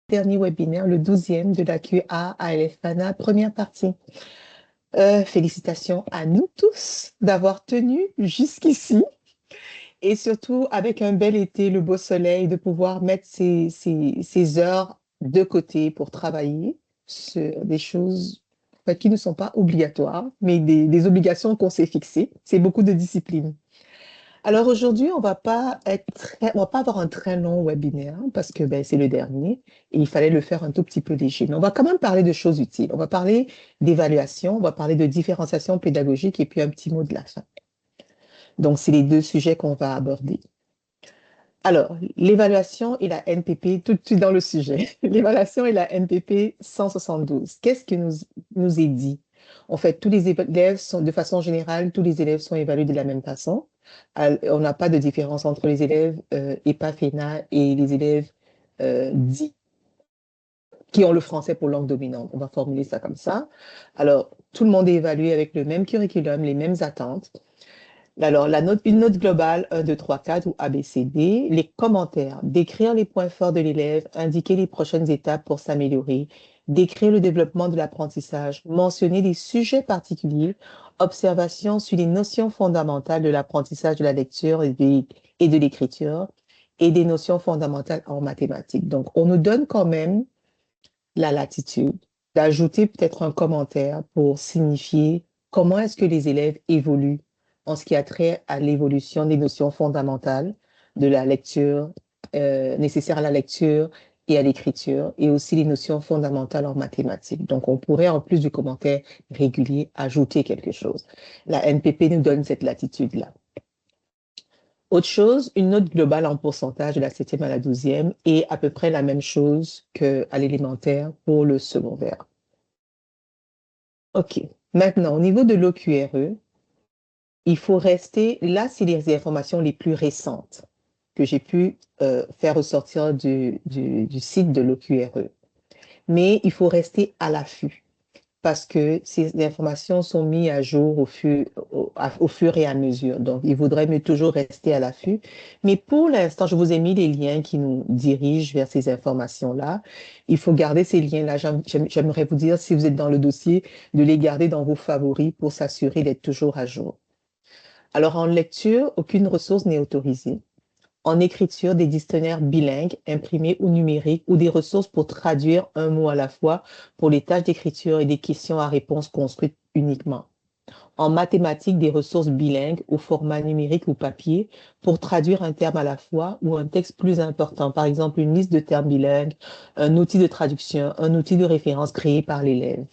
dernier webinaire, le 12e de la QA ALF PANA, première partie. Félicitations à nous tous d'avoir tenu jusqu'ici et surtout avec un bel été, le beau soleil, de pouvoir mettre ces heures de côté pour travailler sur des choses qui ne sont pas obligatoires, mais des obligations qu'on s'est fixées. C'est beaucoup de discipline. Alors aujourd'hui, on va pas avoir un très long webinaire parce que c'est le dernier et il fallait le faire un tout petit peu léger. Mais on va quand même parler de choses utiles. On va parler d'évaluation, on va parler de différenciation pédagogique et puis un petit mot de la fin. Donc, c'est les deux sujets qu'on va aborder. Alors, l'évaluation et la NPP, tout de suite dans le sujet. L'évaluation et la NPP 172. Qu'est-ce qui nous est dit? En fait, tous les élèves sont, de façon générale, tous les élèves sont évalués de la même façon. On n'a pas de différence entre les élèves EPA-FENA et les élèves dits qui ont le français pour langue dominante. On va formuler ça comme ça. Alors, tout le monde est évalué avec le même curriculum, les mêmes attentes. Alors, une note globale 1, 2, 3, 4 ou ABCD, les commentaires, décrire les points forts de l'élève, indiquer les prochaines étapes pour s'améliorer, décrire le développement de l'apprentissage, mentionner des sujets particuliers, observation sur les notions fondamentales de l'apprentissage de la lecture et de l'écriture et des notions fondamentales en mathématiques. Donc, on nous donne quand même la latitude d'ajouter peut-être un commentaire pour signifier comment est-ce que les élèves évoluent en ce qui a trait à l'évolution des notions fondamentales de la lecture, nécessaires à la lecture et à l'écriture, et aussi les notions fondamentales en mathématiques. Donc, on pourrait, en plus du commentaire régulier, ajouter quelque chose. La NPP nous donne cette latitude-là. Autre chose, une note globale en pourcentage de la 7e à la 12e et à peu près la même chose qu'à l'élémentaire pour le secondaire. OK. Maintenant, au niveau de l'OQRE, il faut rester, là, c'est les informations les plus récentes que j'ai pu faire ressortir du site de l'OQRE. Mais il faut rester à l'affût parce que ces informations sont mises à jour au fur et à mesure. Donc, il vaudrait mieux toujours rester à l'affût. Mais pour l'instant, je vous ai mis les liens qui nous dirigent vers ces informations-là. Il faut garder ces liens-là. J'aimerais vous dire, si vous êtes dans le dossier, de les garder dans vos favoris pour s'assurer d'être toujours à jour. Alors, en lecture, aucune ressource n'est autorisée. En écriture, des dictionnaires bilingues, imprimés ou numériques, ou des ressources pour traduire un mot à la fois pour les tâches d'écriture et des questions à réponse construites uniquement. En mathématiques, des ressources bilingues au format numérique ou papier pour traduire un terme à la fois ou un texte plus important, par exemple une liste de termes bilingues, un outil de traduction, un outil de référence créé par l'élève.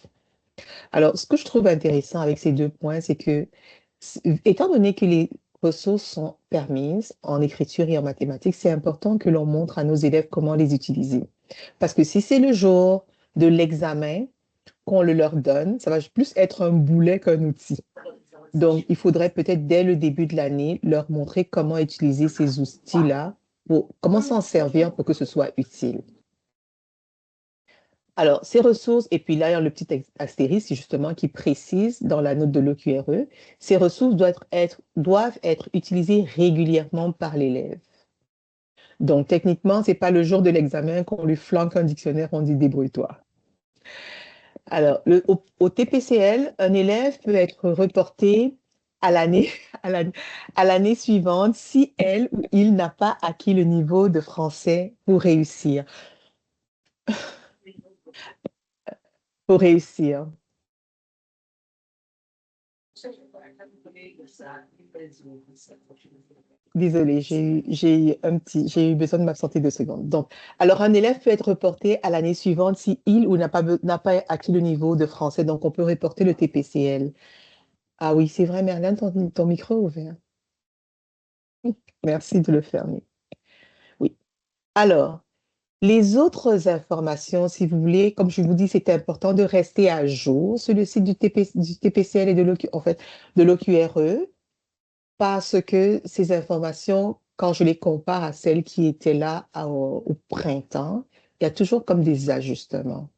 Alors, ce que je trouve intéressant avec ces deux points, c'est que, étant donné que les ressources sont permises en écriture et en mathématiques, c'est important que l'on montre à nos élèves comment les utiliser. Parce que si c'est le jour de l'examen qu'on le leur donne, ça va plus être un boulet qu'un outil. Donc, il faudrait peut-être dès le début de l'année leur montrer comment utiliser ces outils-là, comment s'en servir pour que ce soit utile. Alors, ces ressources, et puis là, il y a le petit astérisque justement qui précise dans la note de l'OQRE, ces ressources doivent être utilisées régulièrement par l'élève. Donc, techniquement, c'est pas le jour de l'examen qu'on lui flanque un dictionnaire, on dit débrouille-toi. Alors, au TPCL, un élève peut être reporté à l'année à l'année suivante si elle ou il n'a pas acquis le niveau de français pour réussir. Pour réussir. Désolée, j'ai eu besoin de m'absenter 2 secondes. Donc, alors un élève peut être reporté à l'année suivante si il ou n'a pas acquis le niveau de français. Donc, on peut reporter le TPCL. Ah oui, c'est vrai, Merlin, ton micro est ouvert. Merci de le fermer. Oui. Alors, les autres informations, si vous voulez, comme je vous dis, c'est important de rester à jour sur le site du TPCL et en fait, de l'OQRE. Parce que ces informations, quand je les compare à celles qui étaient là au printemps, il y a toujours comme des ajustements.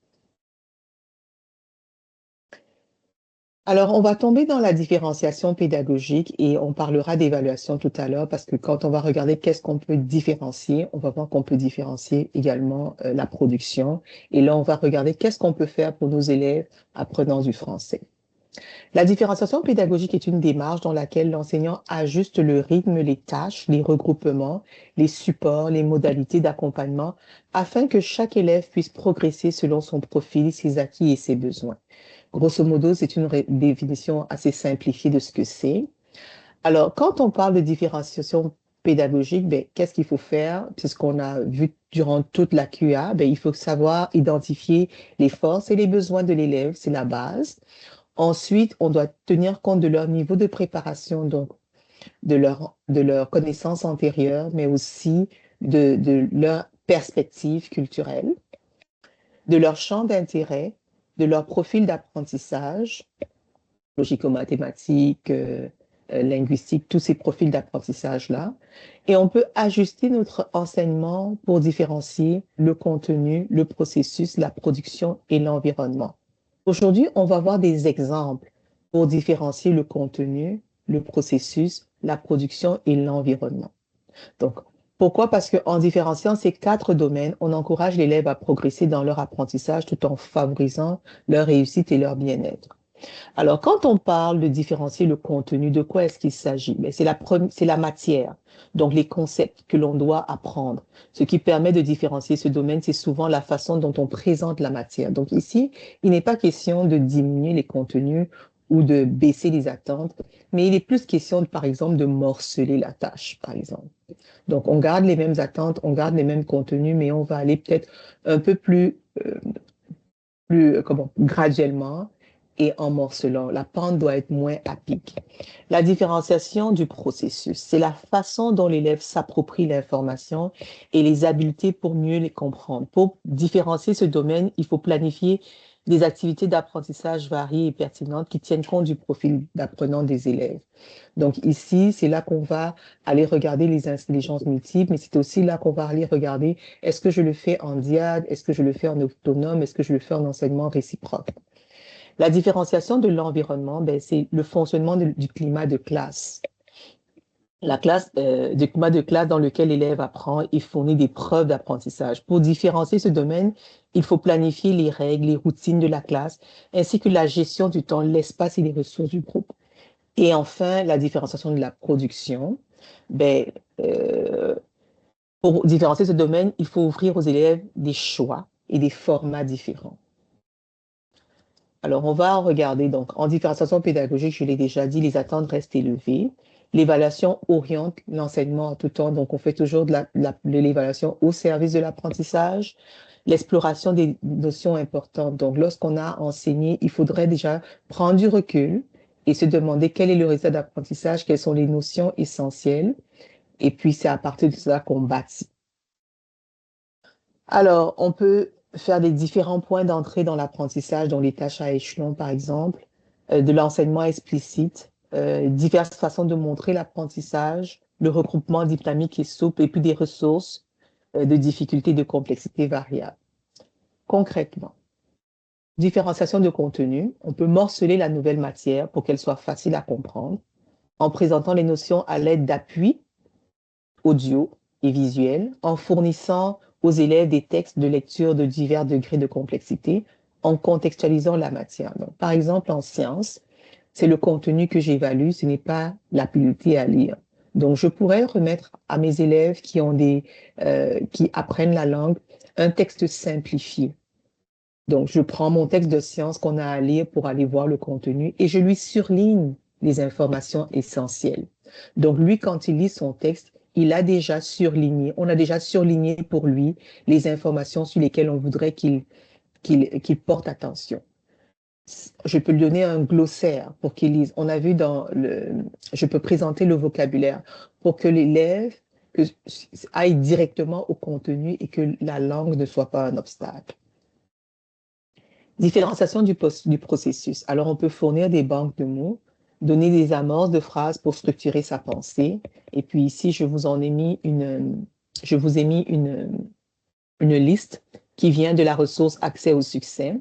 Alors, on va tomber dans la différenciation pédagogique et on parlera d'évaluation tout à l'heure parce que quand on va regarder qu'est-ce qu'on peut différencier, on va voir qu'on peut différencier également la production. Et là, on va regarder qu'est-ce qu'on peut faire pour nos élèves apprenant du français. La différenciation pédagogique est une démarche dans laquelle l'enseignant ajuste le rythme, les tâches, les regroupements, les supports, les modalités d'accompagnement afin que chaque élève puisse progresser selon son profil, ses acquis et ses besoins. Grosso modo, c'est une définition assez simplifiée de ce que c'est. Alors, quand on parle de différenciation pédagogique, ben, qu'est-ce qu'il faut faire? C'est ce qu'on a vu durant toute la QA. Ben, il faut savoir identifier les forces et les besoins de l'élève, c'est la base. Ensuite, on doit tenir compte de leur niveau de préparation, donc de leur connaissance antérieure, mais aussi de leur perspective culturelle, de leur champ d'intérêt, de leur profil d'apprentissage, logico-mathématiques, linguistique, tous ces profils d'apprentissage-là. Et on peut ajuster notre enseignement pour différencier le contenu, le processus, la production et l'environnement. Aujourd'hui, on va voir des exemples pour différencier le contenu, le processus, la production et l'environnement. Donc, pourquoi? Parce qu'en différenciant ces quatre domaines, on encourage l'élève à progresser dans leur apprentissage tout en favorisant leur réussite et leur bien-être. Alors, quand on parle de différencier le contenu, de quoi est-ce qu'il s'agit? Ben, c'est la matière, donc les concepts que l'on doit apprendre. Ce qui permet de différencier ce domaine, c'est souvent la façon dont on présente la matière. Donc ici, il n'est pas question de diminuer les contenus ou de baisser les attentes, mais il est plus question, par exemple, de morceler la tâche, par exemple. Donc, on garde les mêmes attentes, on garde les mêmes contenus, mais on va aller peut-être un peu comment, graduellement et en morcelant. La pente doit être moins à pic. La différenciation du processus, c'est la façon dont l'élève s'approprie l'information et les habiletés pour mieux les comprendre. Pour différencier ce domaine, il faut planifier des activités d'apprentissage variées et pertinentes qui tiennent compte du profil d'apprenant des élèves. Donc ici, c'est là qu'on va aller regarder les intelligences multiples, mais c'est aussi là qu'on va aller regarder est-ce que je le fais en diade, est-ce que je le fais en autonome, est-ce que je le fais en enseignement réciproque. La différenciation de l'environnement, ben, c'est le fonctionnement du climat de classe. La classe, du climat de classe dans lequel l'élève apprend et fournit des preuves d'apprentissage. Pour différencier ce domaine, il faut planifier les règles, les routines de la classe, ainsi que la gestion du temps, l'espace et les ressources du groupe. Et enfin, la différenciation de la production. Ben, euh, pour différencier ce domaine, il faut ouvrir aux élèves des choix et des formats différents. Alors, on va regarder, donc, en différenciation pédagogique, je l'ai déjà dit, les attentes restent élevées. L'évaluation oriente l'enseignement en tout temps, donc on fait toujours de l'évaluation au service de l'apprentissage. L'exploration des notions importantes. Donc, lorsqu'on a enseigné, il faudrait déjà prendre du recul et se demander quel est le résultat d'apprentissage, quelles sont les notions essentielles. Et puis, c'est à partir de cela qu'on bâtit. Alors, on peut faire des différents points d'entrée dans l'apprentissage, dont les tâches à échelon, par exemple, de l'enseignement explicite, diverses façons de montrer l'apprentissage, le regroupement dynamique et souple, et puis des ressources de difficulté et de complexité variables. Concrètement, différenciation de contenu, on peut morceler la nouvelle matière pour qu'elle soit facile à comprendre en présentant les notions à l'aide d'appuis audio et visuels, en fournissant aux élèves des textes de lecture de divers degrés de complexité, en contextualisant la matière. Donc, par exemple, en sciences, c'est le contenu que j'évalue, ce n'est pas l'habileté à lire. Donc, je pourrais remettre à mes élèves qui apprennent la langue un texte simplifié. Donc, je prends mon texte de sciences qu'on a à lire pour aller voir le contenu et je lui surligne les informations essentielles. Donc, lui, quand il lit son texte, il a déjà surligné, on a déjà surligné pour lui les informations sur lesquelles on voudrait qu'il porte attention. Je peux lui donner un glossaire pour qu'il lise. On a vu je peux présenter le vocabulaire pour que l'élève aille directement au contenu et que la langue ne soit pas un obstacle. Différenciation du processus. Alors, on peut fournir des banques de mots, donner des amorces de phrases pour structurer sa pensée. Et puis ici, je vous ai mis une liste qui vient de la ressource Accès au succès.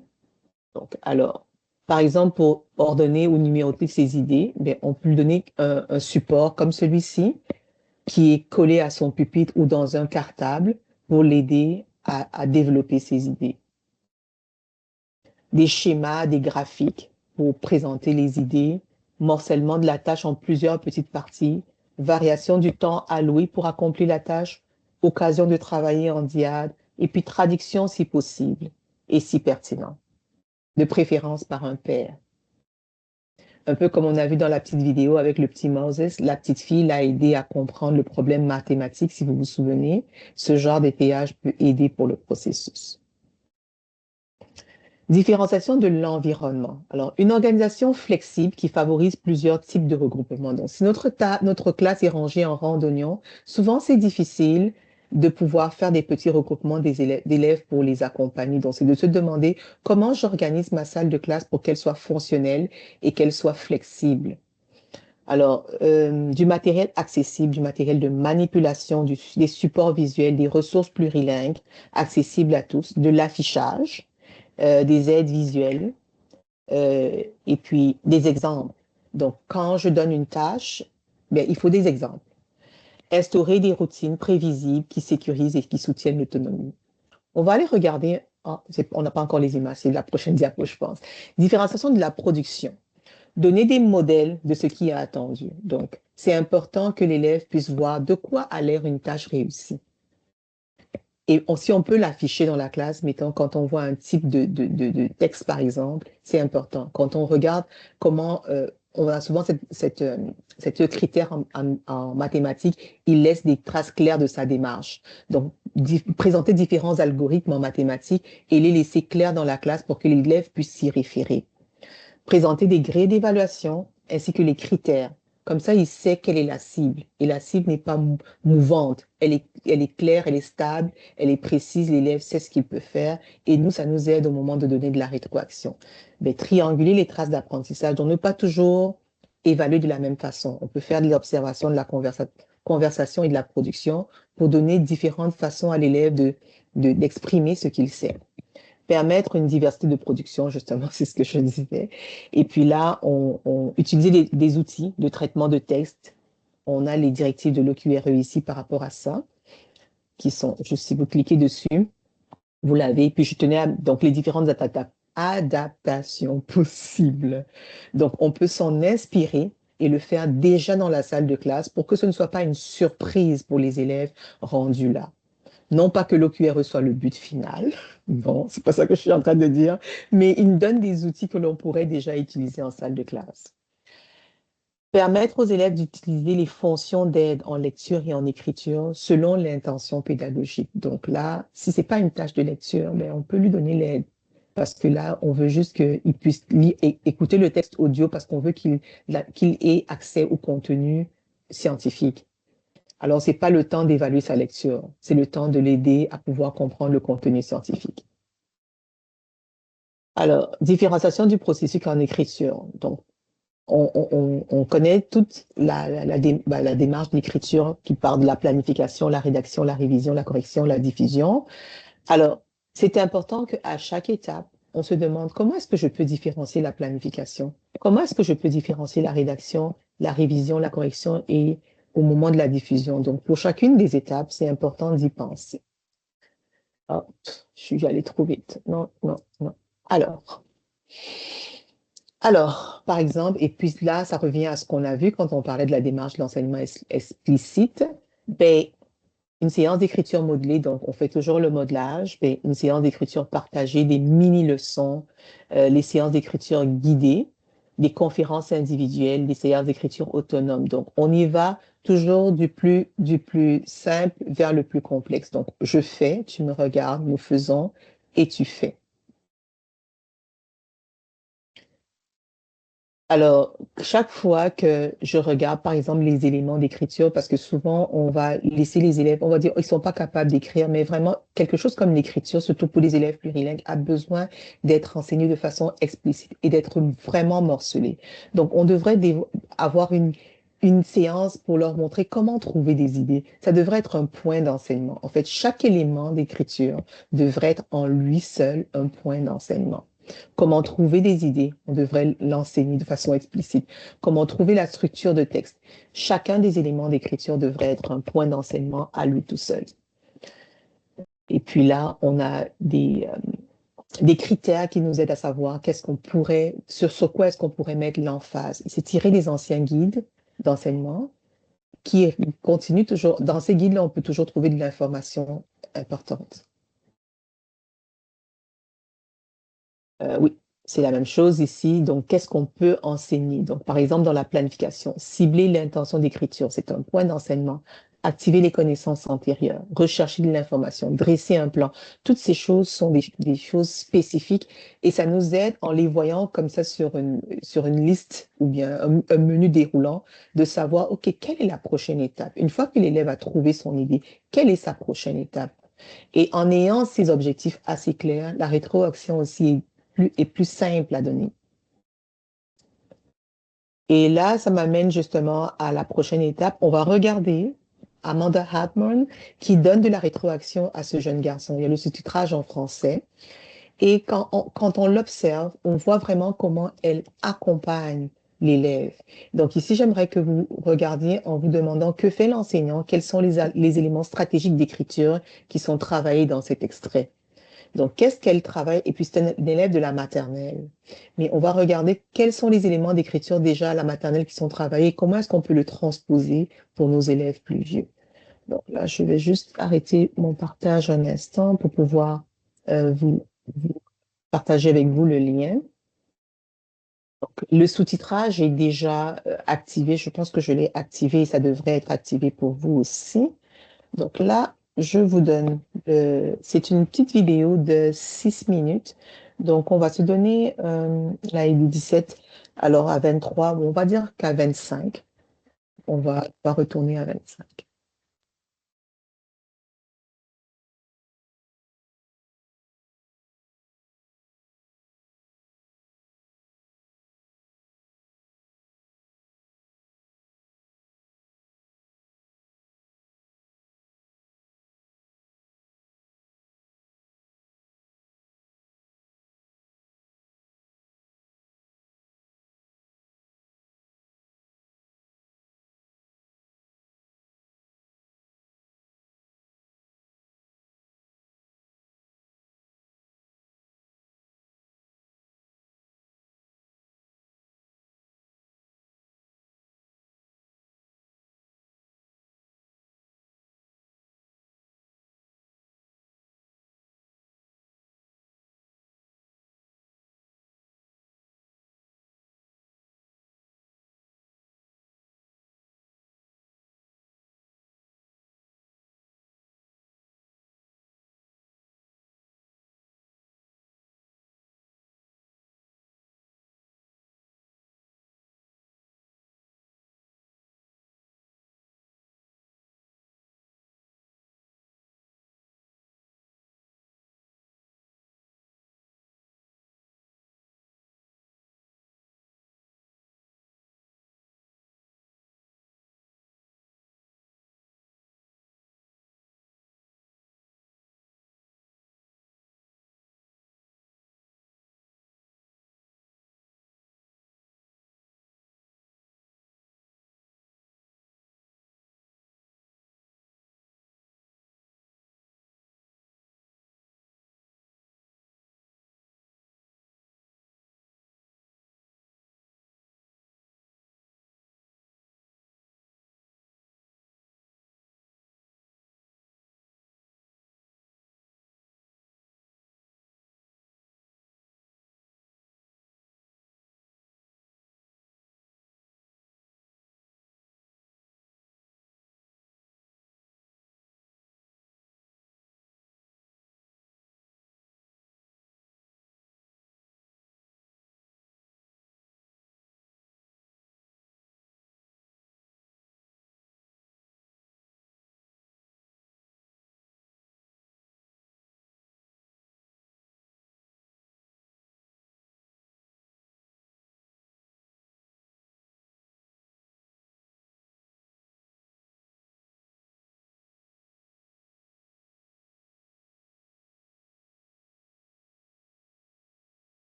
Donc, alors, Par exemple, pour ordonner ou numéroter ses idées, ben, on peut lui donner un support comme celui-ci, qui est collé à son pupitre ou dans un cartable pour l'aider à développer ses idées. Des schémas, des graphiques pour présenter les idées, morcellement de la tâche en plusieurs petites parties, variation du temps alloué pour accomplir la tâche, occasion de travailler en diade, et puis traduction si possible et si pertinent, de préférence par un père. Un peu comme on a vu dans la petite vidéo avec le petit Moses, la petite fille l'a aidé à comprendre le problème mathématique, si vous vous souvenez. Ce genre d'épayage peut aider pour le processus. Différenciation de l'environnement. Alors, une organisation flexible qui favorise plusieurs types de regroupements. Donc, si notre classe est rangée en rang d'oignons, souvent c'est difficile de pouvoir faire des petits regroupements d'élèves pour les accompagner. Donc, c'est de se demander comment j'organise ma salle de classe pour qu'elle soit fonctionnelle et qu'elle soit flexible. Alors, du matériel accessible, du matériel de manipulation, des supports visuels, des ressources plurilingues accessibles à tous, de l'affichage, des aides visuelles et puis des exemples. Donc, quand je donne une tâche, bien, il faut des exemples. Instaurer des routines prévisibles qui sécurisent et qui soutiennent l'autonomie. On va aller regarder, on n'a pas encore les images, c'est la prochaine diapo, je pense. Différenciation de la production. Donner des modèles de ce qui est attendu. Donc, c'est important que l'élève puisse voir de quoi a l'air une tâche réussie. Et si on peut l'afficher dans la classe, mettons, quand on voit un type de texte, par exemple, c'est important. Quand on regarde comment, on a souvent cette critère en mathématiques, il laisse des traces claires de sa démarche. Donc, présenter différents algorithmes en mathématiques et les laisser clairs dans la classe pour que l'élève puisse s'y référer. Présenter des grilles d'évaluation ainsi que les critères. Comme ça, il sait quelle est la cible. Et la cible n'est pas mouvante. Elle est claire, elle est stable, elle est précise. L'élève sait ce qu'il peut faire. Et nous, ça nous aide au moment de donner de la rétroaction. Mais trianguler les traces d'apprentissage. Donc, ne pas toujours évaluer de la même façon. On peut faire de l'observation de la conversation et de la production pour donner différentes façons à l'élève d'exprimer ce qu'il sait. Permettre une diversité de production, justement, c'est ce que je disais. Et puis là, on utiliser des outils de traitement de texte. On a les directives de l'OQRE ici par rapport à ça, qui sont, juste si vous cliquez dessus, vous l'avez. Puis je tenais à, donc les différentes adaptations possibles. Donc, on peut s'en inspirer et le faire déjà dans la salle de classe pour que ce ne soit pas une surprise pour les élèves rendus là. Non pas que l'OQRE soit le but final, bon, c'est pas ça que je suis en train de dire, mais il me donne des outils que l'on pourrait déjà utiliser en salle de classe. Permettre aux élèves d'utiliser les fonctions d'aide en lecture et en écriture selon l'intention pédagogique. Donc là, si c'est pas une tâche de lecture, ben on peut lui donner l'aide. Parce que là, on veut juste qu'il puisse écouter le texte audio parce qu'on veut qu'il ait accès au contenu scientifique. Alors, c'est pas le temps d'évaluer sa lecture, c'est le temps de l'aider à pouvoir comprendre le contenu scientifique. Alors, différenciation du processus en écriture. Donc, on connaît toute la démarche d'écriture qui part de la planification, la rédaction, la révision, la correction, la diffusion. Alors, c'est important qu'à chaque étape, on se demande comment est-ce que je peux différencier la planification? Comment est-ce que je peux différencier la rédaction, la révision, la correction et au moment de la diffusion? Donc, pour chacune des étapes, c'est important d'y penser. Ah, je suis allée trop vite. Non, non, non. Alors, par exemple, et puis là, ça revient à ce qu'on a vu quand on parlait de la démarche de l'enseignement explicite. Ben, une séance d'écriture modelée, donc on fait toujours le modelage, ben, une séance d'écriture partagée, des mini-leçons, les séances d'écriture guidées, des conférences individuelles, des séances d'écriture autonomes. Donc, on y va toujours du plus simple vers le plus complexe. Donc, je fais, tu me regardes, nous faisons et tu fais. Alors, chaque fois que je regarde, par exemple, les éléments d'écriture, parce que souvent, on va laisser les élèves, on va dire, ils sont pas capables d'écrire, mais vraiment, quelque chose comme l'écriture, surtout pour les élèves plurilingues, a besoin d'être enseigné de façon explicite et d'être vraiment morcelé. Donc, on devrait avoir une séance pour leur montrer comment trouver des idées. Ça devrait être un point d'enseignement. En fait, chaque élément d'écriture devrait être en lui seul un point d'enseignement. Comment trouver des idées? On devrait l'enseigner de façon explicite. Comment trouver la structure de texte? Chacun des éléments d'écriture devrait être un point d'enseignement à lui tout seul. Et puis là, on a des critères qui nous aident à savoir sur quoi est-ce qu'on pourrait mettre l'emphase. C'est tiré des anciens guides d'enseignement qui continuent toujours. Dans ces guides-là, on peut toujours trouver de l'information importante. Oui, c'est la même chose ici. Donc, qu'est-ce qu'on peut enseigner? Donc, par exemple, dans la planification, cibler l'intention d'écriture, c'est un point d'enseignement. Activer les connaissances antérieures, rechercher de l'information, dresser un plan. Toutes ces choses sont des choses spécifiques et ça nous aide en les voyant comme ça sur une liste ou bien un menu déroulant de savoir, OK, quelle est la prochaine étape? Une fois que l'élève a trouvé son idée, quelle est sa prochaine étape? Et en ayant ces objectifs assez clairs, la rétroaction aussi est plus simple à donner. Et là, ça m'amène justement à la prochaine étape. On va regarder Amanda Hartman qui donne de la rétroaction à ce jeune garçon. Il y a le sous-titrage en français. Et quand on l'observe, on voit vraiment comment elle accompagne l'élève. Donc ici, j'aimerais que vous regardiez en vous demandant que fait l'enseignant, quels sont les éléments stratégiques d'écriture qui sont travaillés dans cet extrait. Donc, qu'est-ce qu'elle travaille? Et puis, c'est un élève de la maternelle. Mais on va regarder quels sont les éléments d'écriture déjà à la maternelle qui sont travaillés, comment est-ce qu'on peut le transposer pour nos élèves plus vieux. Donc là, je vais juste arrêter mon partage un instant pour pouvoir vous partager avec vous le lien. Donc, le sous-titrage est déjà activé. Je pense que je l'ai activé et ça devrait être activé pour vous aussi. Donc là, je vous donne, c'est une petite vidéo de 6 minutes. Donc, on va se donner, là, il est 17, alors à 23, on va dire qu'à 25, on va retourner à 25.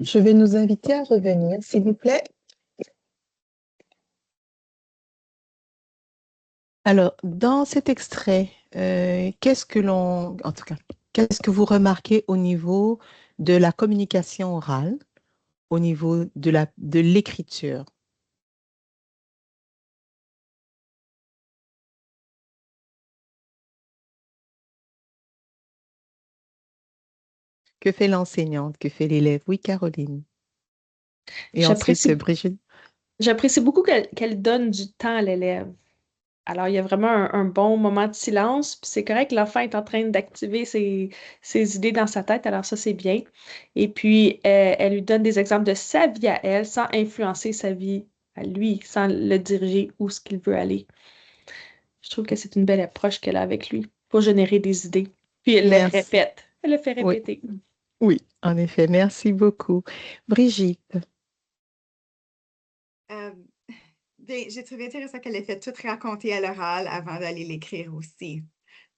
Je vais nous inviter à revenir, s'il vous plaît. Alors, dans cet extrait, en tout cas, qu'est-ce que vous remarquez au niveau de la communication orale, au niveau de l'écriture? Que fait l'enseignante? Que fait l'élève? Oui, Caroline. Et ensuite, J'apprécie, Brigitte. j'apprécie beaucoup qu'elle donne du temps à l'élève. Alors, il y a vraiment un bon moment de silence, puis c'est correct, l'enfant est en train d'activer ses idées dans sa tête, alors ça, c'est bien. Et puis, elle lui donne des exemples de sa vie à elle, sans influencer sa vie à lui, sans le diriger où ce qu'il veut aller. Je trouve que c'est une belle approche qu'elle a avec lui pour générer des idées. Puis, elle les Merci. répète, elle le fait Oui, répéter. oui, en effet, merci beaucoup. Brigitte. Euh, ben, j'ai trouvé intéressant qu'elle ait fait tout raconter à l'oral avant d'aller l'écrire aussi.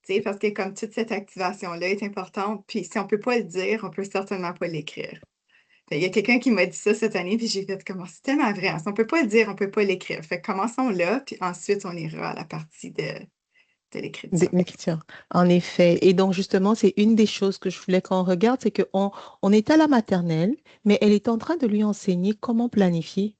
Tu sais, parce que comme toute cette activation-là est importante, puis si on peut pas le dire, on peut certainement pas l'écrire. Il y a quelqu'un qui m'a dit ça cette année, puis j'ai fait comment c'est tellement vrai. Si on peut pas le dire, on peut pas l'écrire. Fait que commençons là, puis ensuite on ira à la partie de l'écriture. D'écriture. En effet. Et donc, justement, c'est une des choses que je voulais qu'on regarde, c'est on est à la maternelle, mais elle est en train de lui enseigner comment planifier.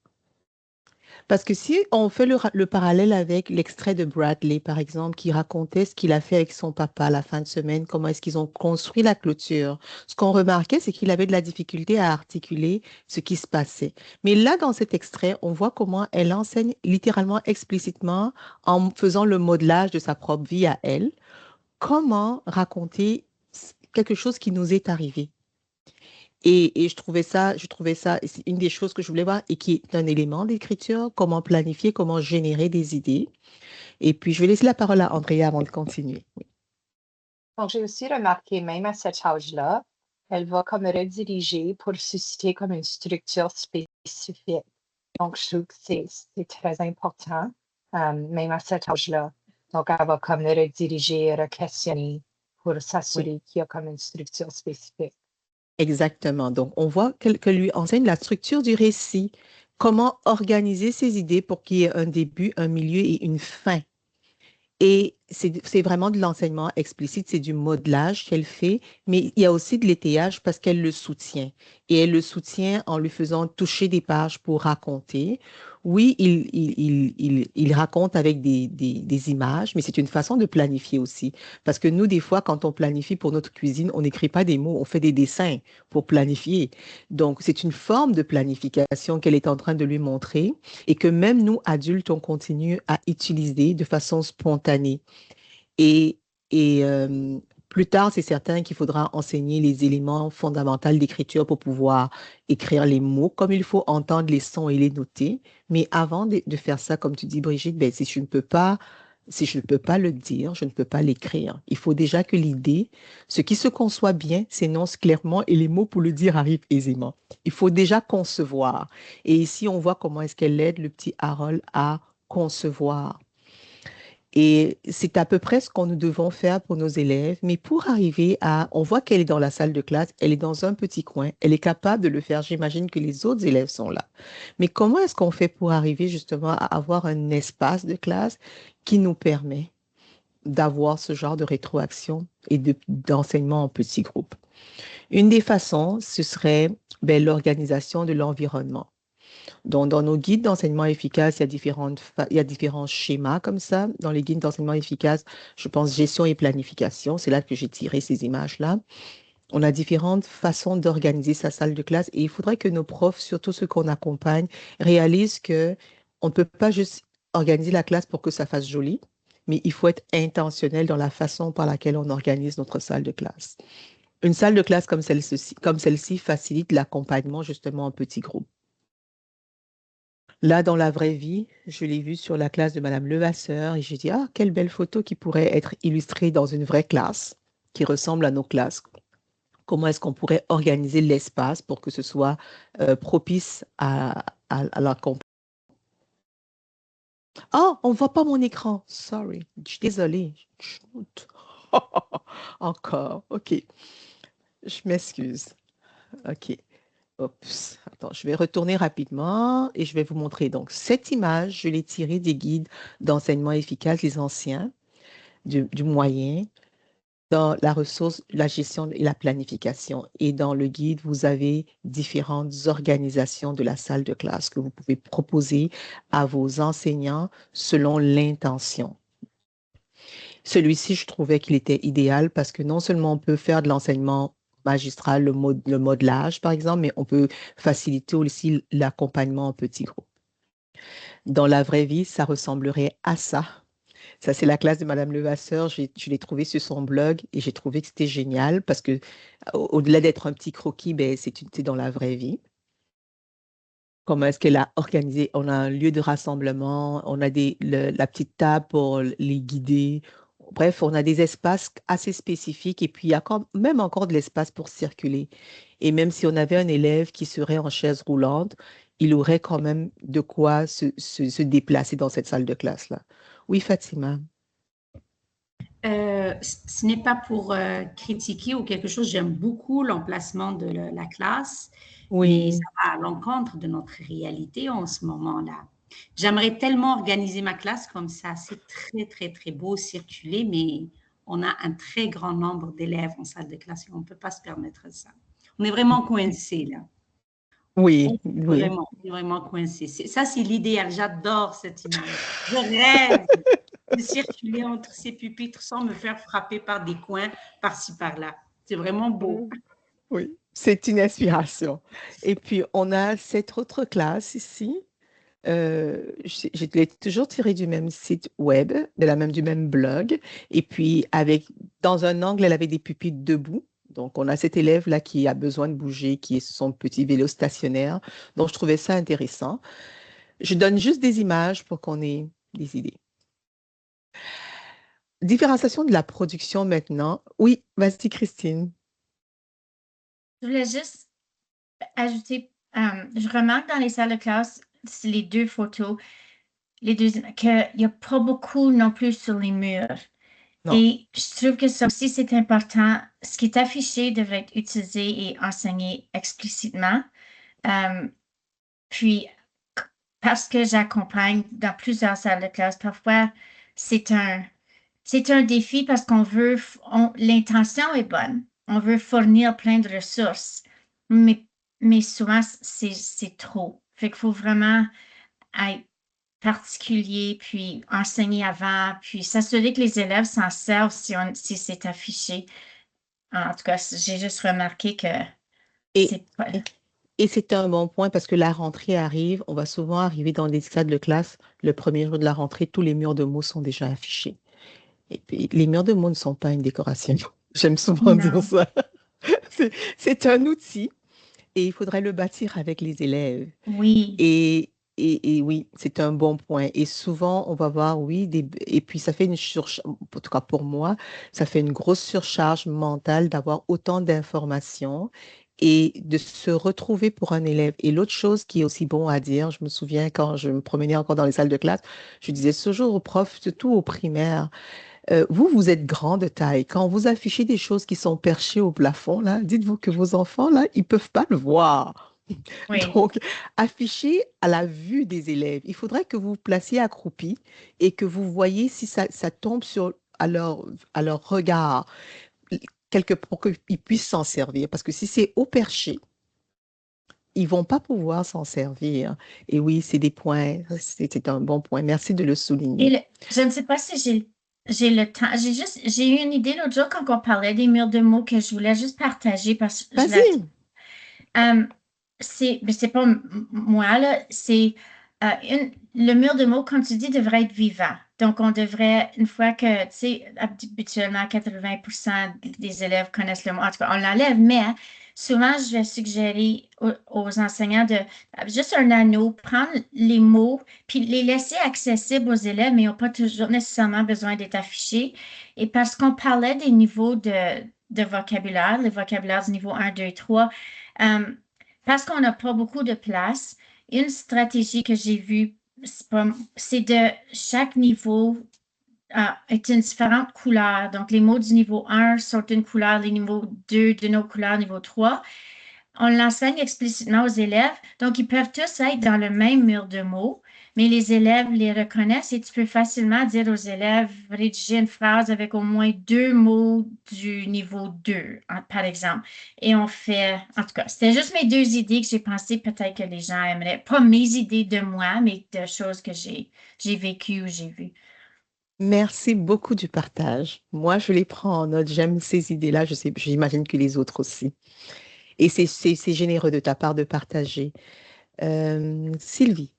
Parce que si on fait le parallèle avec l'extrait de Bradley, par exemple, qui racontait ce qu'il a fait avec son papa la fin de semaine, comment est-ce qu'ils ont construit la clôture, ce qu'on remarquait, c'est qu'il avait de la difficulté à articuler ce qui se passait. Mais là, dans cet extrait, on voit comment elle enseigne littéralement, explicitement, en faisant le modelage de sa propre vie à elle, comment raconter quelque chose qui nous est arrivé. Et je trouvais ça, c'est une des choses que je voulais voir et qui est un élément d'écriture, comment planifier, comment générer des idées. Et puis, je vais laisser la parole à Andrea avant de continuer. Oui. Donc, j'ai aussi remarqué, même à cet âge-là, elle va comme rediriger pour susciter comme une structure spécifique. Donc, je trouve que c'est très important, même à cet âge-là. Donc, elle va comme le rediriger, re-questionner pour Oui. s'assurer qu'il y a comme une structure spécifique. Exactement. Donc, on voit que lui enseigne la structure du récit, comment organiser ses idées pour qu'il y ait un début, un milieu et une fin. Et c'est vraiment de l'enseignement explicite, c'est du modelage qu'elle fait, mais il y a aussi de l'étayage parce qu'elle le soutient. Et elle le soutient en lui faisant toucher des pages pour raconter. Oui, il raconte avec des images, mais c'est une façon de planifier aussi. Parce que nous, des fois, quand on planifie pour notre cuisine, on n'écrit pas des mots, on fait des dessins pour planifier. Donc, c'est une forme de planification qu'elle est en train de lui montrer et que même nous, adultes, on continue à utiliser de façon spontanée. Et, et plus tard, c'est certain qu'il faudra enseigner les éléments fondamentaux d'écriture pour pouvoir écrire les mots comme il faut, entendre les sons et les noter. Mais avant de faire ça, comme tu dis, Brigitte, ben, si je ne peux pas le dire, je ne peux pas l'écrire. Il faut déjà que l'idée, ce qui se conçoit bien, s'énonce clairement et les mots pour le dire arrivent aisément. Il faut déjà concevoir. Et ici, on voit comment est-ce qu'elle aide le petit Harold à concevoir. Et c'est à peu près ce qu'on nous devons faire pour nos élèves. Mais pour arriver à, on voit qu'elle est dans la salle de classe, elle est dans un petit coin, elle est capable de le faire. J'imagine que les autres élèves sont là. Mais comment est-ce qu'on fait pour arriver justement à avoir un espace de classe qui nous permet d'avoir ce genre de rétroaction et d'enseignement en petits groupes? Une des façons, ce serait ben, l'organisation de l'environnement. Donc, dans nos guides d'enseignement efficace, il y a différents schémas comme ça. Dans les guides d'enseignement efficace, je pense gestion et planification. C'est là que j'ai tiré ces images-là. On a différentes façons d'organiser sa salle de classe et il faudrait que nos profs, surtout ceux qu'on accompagne, réalisent que on ne peut pas juste organiser la classe pour que ça fasse joli, mais il faut être intentionnel dans la façon par laquelle on organise notre salle de classe. Une salle de classe comme celle-ci facilite l'accompagnement justement en petits groupes. Là, dans la vraie vie, je l'ai vu sur la classe de Madame Levasseur et j'ai dit, ah, quelle belle photo qui pourrait être illustrée dans une vraie classe qui ressemble à nos classes. Comment est-ce qu'on pourrait organiser l'espace pour que ce soit propice à la compréhension? Oh, on ne voit pas mon écran. Sorry. Je suis désolée. Chut. Encore. OK. Je m'excuse. OK. Oups, attends, je vais retourner rapidement et je vais vous montrer. Donc, cette image, je l'ai tirée des guides d'enseignement efficace, les anciens, du moyen, dans la ressource, la gestion et la planification. Et dans le guide, vous avez différentes organisations de la salle de classe que vous pouvez proposer à vos enseignants selon l'intention. Celui-ci, je trouvais qu'il était idéal parce que non seulement on peut faire de l'enseignement magistral, le modelage, par exemple, mais on peut faciliter aussi l'accompagnement en petits groupes. Dans la vraie vie, ça ressemblerait à ça. Ça, c'est la classe de Madame Levasseur. Je l'ai trouvé sur son blog et j'ai trouvé que c'était génial parce que au-delà d'être un petit croquis, ben, c'est dans la vraie vie. Comment est-ce qu'elle a organisé? On a un lieu de rassemblement, on a la petite table pour les guider. Bref, on a des espaces assez spécifiques et puis il y a même encore de l'espace pour circuler. Et même si on avait un élève qui serait en chaise roulante, il aurait quand même de quoi se déplacer dans cette salle de classe-là. Oui, Fatima. Ce n'est pas pour critiquer ou quelque chose. J'aime beaucoup l'emplacement de la classe, mais Oui. ça va à l'encontre de notre réalité en ce moment-là. J'aimerais tellement organiser ma classe comme ça. C'est très, très, très beau circuler, mais on a un très grand nombre d'élèves en salle de classe et on ne peut pas se permettre ça. On est vraiment coincés là. Oui, oui. On est vraiment coincés. Ça, c'est l'idéal. J'adore cette image. Je rêve de circuler entre ces pupitres sans me faire frapper par des coins par-ci, par-là. C'est vraiment beau. Oui, c'est une inspiration. Et puis, on a cette autre classe ici. Je l'ai toujours tiré du même site web, du même blog. Et puis, dans un angle, elle avait des pupitres debout. Donc, on a cet élève-là qui a besoin de bouger, qui est sur son petit vélo stationnaire. Donc, je trouvais ça intéressant. Je donne juste des images pour qu'on ait des idées. Différenciation de la production maintenant. Oui, vas-y, Christine. Je voulais juste ajouter, je remarque dans les salles de classe, c'est les deux photos, qu'il n'y a pas beaucoup non plus sur les murs. Non. Et je trouve que ça aussi, c'est important. Ce qui est affiché devrait être utilisé et enseigné explicitement. Puis, parce que j'accompagne dans plusieurs salles de classe, parfois, c'est un défi parce l'intention est bonne. On veut fournir plein de ressources, mais souvent, c'est trop. Fait qu'il faut vraiment être particulier, puis enseigner avant, puis s'assurer que les élèves s'en servent si c'est affiché. En tout cas, j'ai juste remarqué que c'est pas... Et c'est un bon point parce que la rentrée arrive. On va souvent arriver dans des salles de classe. Le premier jour de la rentrée, tous les murs de mots sont déjà affichés. Et puis, les murs de mots ne sont pas une décoration. J'aime souvent dire ça. C'est un outil et il faudrait le bâtir avec les élèves. Oui. Et oui, c'est un bon point. Et souvent, on va voir, oui, et puis ça fait une surcharge, en tout cas pour moi, ça fait une grosse surcharge mentale d'avoir autant d'informations et de se retrouver pour un élève. Et l'autre chose qui est aussi bon à dire, je me souviens quand je me promenais encore dans les salles de classe, je disais toujours aux profs, surtout aux primaires, vous êtes grand de taille. Quand vous affichez des choses qui sont perchées au plafond, là, dites-vous que vos enfants, là, ils ne peuvent pas le voir. Oui. Donc, affichez à la vue des élèves. Il faudrait que vous vous placiez accroupi et que vous voyez si ça tombe à leur regard, pour qu'ils puissent s'en servir. Parce que si c'est au perché, ils ne vont pas pouvoir s'en servir. Et oui, c'est des points, c'est un bon point. Merci de le souligner. Je ne sais pas si j'ai le temps. J'ai eu une idée l'autre jour quand on parlait des murs de mots que je voulais juste partager parce que Vas-y. mais c'est pas moi, là. C'est le mur de mots, comme tu dis, devrait être vivant. Donc, on devrait, une fois que, tu sais, habituellement, 80% des élèves connaissent le mot. En tout cas, on l'enlève, mais souvent, je vais suggérer aux enseignants de juste un anneau, prendre les mots, puis les laisser accessibles aux élèves, mais ils n'ont pas toujours nécessairement besoin d'être affichés. Et parce qu'on parlait des niveaux de vocabulaire, le vocabulaire du niveau 1, 2, 3, parce qu'on n'a pas beaucoup de place, une stratégie que j'ai vue, c'est de chaque niveau est une différente couleur. Donc, les mots du niveau 1 sont une couleur, les niveaux 2 d'une autre couleur, niveau 3. on l'enseigne explicitement aux élèves, donc ils peuvent tous être dans le même mur de mots, mais les élèves les reconnaissent et tu peux facilement dire aux élèves, rédiger une phrase avec au moins 2 mots du niveau 2, par exemple. Et on fait, en tout cas, c'était juste mes 2 idées que j'ai pensé peut-être que les gens aimeraient, pas mes idées de moi, mais de choses que j'ai vécues ou j'ai vues. Merci beaucoup du partage. Moi, je les prends en note. J'aime ces idées-là. Je sais, j'imagine que les autres aussi. Et c'est généreux de ta part de partager. Sylvie.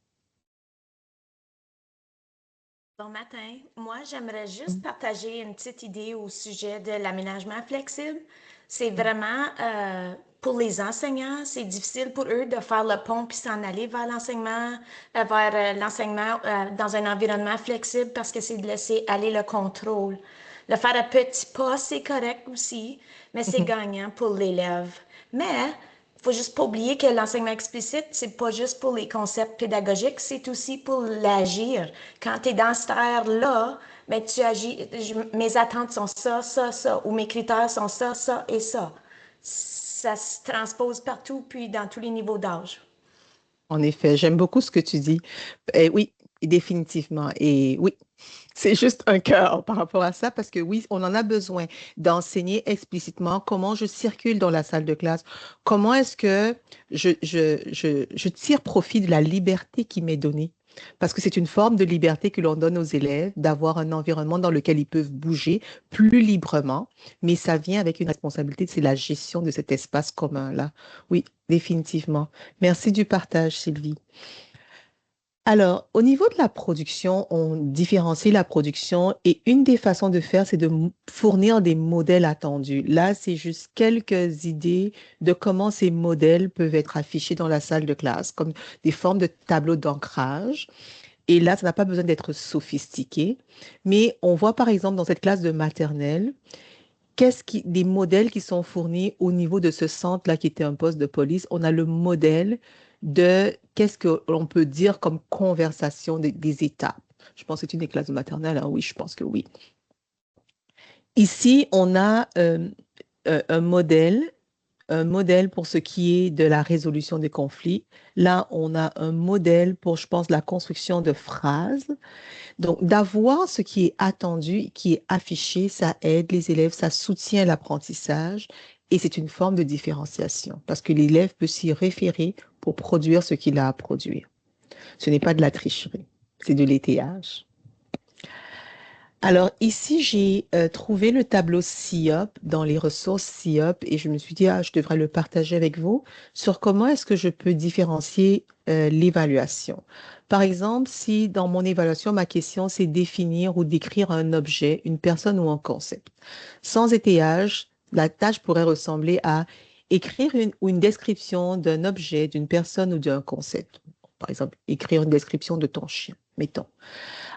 Bon matin. Moi, j'aimerais juste partager une petite idée au sujet de l'aménagement flexible. C'est vraiment pour les enseignants, c'est difficile pour eux de faire le pont puis s'en aller vers l'enseignement, dans un environnement flexible parce que c'est de laisser aller le contrôle. Le faire à petits pas, c'est correct aussi, mais c'est gagnant pour l'élève. Mais il faut juste pas oublier que l'enseignement explicite, c'est pas juste pour les concepts pédagogiques, c'est aussi pour l'agir. Quand tu es dans cette ère-là, ben, tu agis, mes attentes sont ça, ça, ça, ou mes critères sont ça, ça et ça. Ça se transpose partout, puis dans tous les niveaux d'âge. En effet, j'aime beaucoup ce que tu dis. Oui, définitivement. Et oui, c'est juste un cœur par rapport à ça, parce que oui, on en a besoin d'enseigner explicitement comment je circule dans la salle de classe, comment est-ce que je tire profit de la liberté qui m'est donnée. Parce que c'est une forme de liberté que l'on donne aux élèves, d'avoir un environnement dans lequel ils peuvent bouger plus librement, mais ça vient avec une responsabilité, c'est la gestion de cet espace commun-là. Oui, définitivement. Merci du partage, Sylvie. Alors, au niveau de la production, on différencie la production et une des façons de faire, c'est de fournir des modèles attendus. Là, c'est juste quelques idées de comment ces modèles peuvent être affichés dans la salle de classe, comme des formes de tableaux d'ancrage. Et là, ça n'a pas besoin d'être sophistiqué, mais on voit par exemple dans cette classe de maternelle, des modèles qui sont fournis au niveau de ce centre-là qui était un poste de police. On a le modèle de qu'est-ce que l'on peut dire comme conversation des étapes. Je pense que c'est une des classes de maternelle, hein? Oui, je pense que oui. Ici, on a un modèle pour ce qui est de la résolution des conflits. Là, on a un modèle pour, je pense, la construction de phrases. Donc, d'avoir ce qui est attendu, qui est affiché, ça aide les élèves, ça soutient l'apprentissage et c'est une forme de différenciation parce que l'élève peut s'y référer pour produire ce qu'il a à produire. Ce n'est pas de la tricherie, c'est de l'étayage. Alors ici, j'ai trouvé le tableau SIOP dans les ressources SIOP et je me suis dit, je devrais le partager avec vous sur comment est-ce que je peux différencier l'évaluation. Par exemple, si dans mon évaluation, ma question, c'est définir ou décrire un objet, une personne ou un concept. Sans étayage, la tâche pourrait ressembler à écrire une description d'un objet, d'une personne ou d'un concept. Par exemple, écrire une description de ton chien, mettons.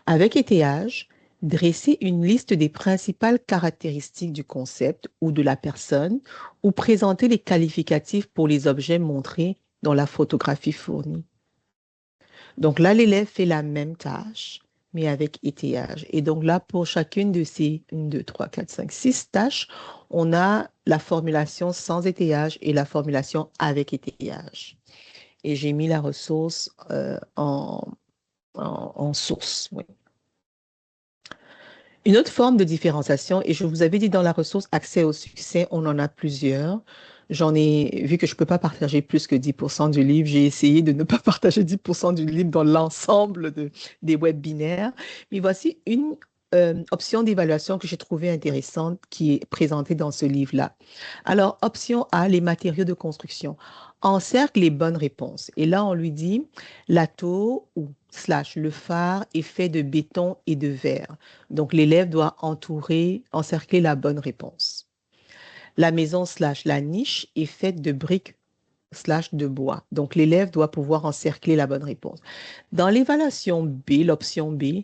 Avec étayage, dresser une liste des principales caractéristiques du concept ou de la personne ou présenter les qualificatifs pour les objets montrés dans la photographie fournie. Donc là, l'élève fait la même tâche, mais avec étayage. Et donc là, pour chacune de ces 1, 2, 3, 4, 5, 6 tâches, on a la formulation sans étayage et la formulation avec étayage. Et j'ai mis la ressource en source. Oui. Une autre forme de différenciation, et je vous avais dit dans la ressource accès au succès, on en a plusieurs. J'en ai vu que je ne peux pas partager plus que 10% du livre. J'ai essayé de ne pas partager 10% du livre dans l'ensemble des webinaires. Mais voici une option d'évaluation que j'ai trouvée intéressante qui est présentée dans ce livre-là. Alors, option A, les matériaux de construction. Encercle les bonnes réponses. Et là, on lui dit, la tour ou / le phare est fait de béton et de verre. Donc, l'élève doit encercler la bonne réponse. La maison / la niche est faite de briques / de bois. Donc, l'élève doit pouvoir encercler la bonne réponse. Dans l'évaluation B, l'option B,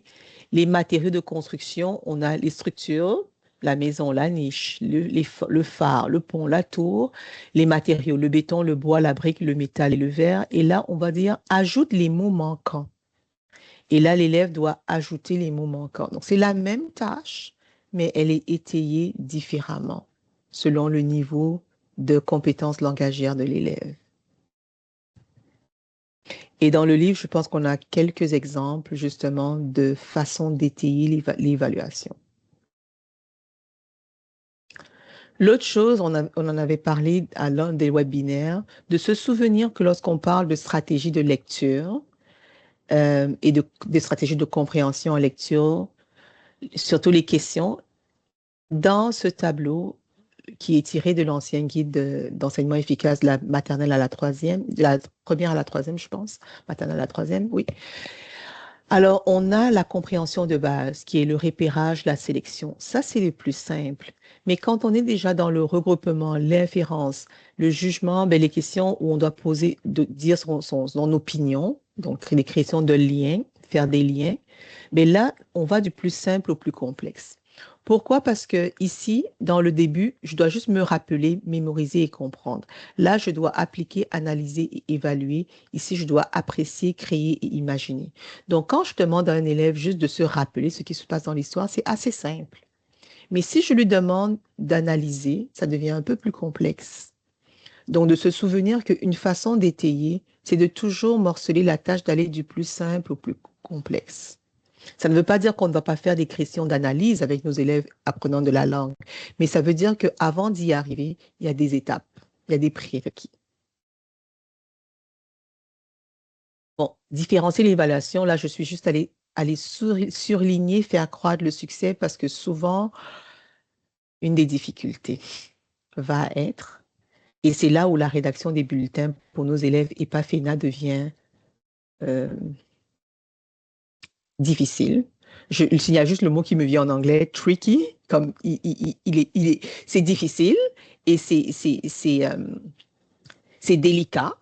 les matériaux de construction, on a les structures, la maison, la niche, le phare, le pont, la tour, les matériaux, le béton, le bois, la brique, le métal et le verre. Et là, on va dire, ajoute les mots manquants. Et là, l'élève doit ajouter les mots manquants. Donc, c'est la même tâche, mais elle est étayée différemment selon le niveau de compétences langagières de l'élève. Et dans le livre, je pense qu'on a quelques exemples justement de façon d'étayer l'évaluation. L'autre chose, on en avait parlé à l'un des webinaires, de se souvenir que lorsqu'on parle de stratégie de lecture et de stratégie de compréhension en lecture, surtout les questions, dans ce tableau qui est tiré de l'ancien guide d'enseignement efficace de la maternelle à la troisième, de la première à la troisième, je pense, maternelle à la troisième, oui. Alors, on a la compréhension de base, qui est le repérage, la sélection. Ça, c'est le plus simple. Mais quand on est déjà dans le regroupement, l'inférence, le jugement, ben, les questions où on doit dire son opinion, donc les questions de liens, faire des liens, mais là, on va du plus simple au plus complexe. Pourquoi? Parce que ici, dans le début, je dois juste me rappeler, mémoriser et comprendre. Là, je dois appliquer, analyser et évaluer. Ici, je dois apprécier, créer et imaginer. Donc, quand je demande à un élève juste de se rappeler ce qui se passe dans l'histoire, c'est assez simple. Mais si je lui demande d'analyser, ça devient un peu plus complexe. Donc, de se souvenir qu'une façon d'étayer, c'est de toujours morceler la tâche d'aller du plus simple au plus complexe. Ça ne veut pas dire qu'on ne va pas faire des questions d'analyse avec nos élèves apprenant de la langue, mais ça veut dire qu'avant d'y arriver, il y a des étapes, il y a des prérequis. Bon, différencier l'évaluation, là, je suis juste allée surligner, faire croître le succès parce que souvent, une des difficultés va être, et c'est là où la rédaction des bulletins pour nos élèves EPAFENA devient difficile. Il y a juste le mot qui me vient en anglais, tricky, comme c'est difficile et c'est délicat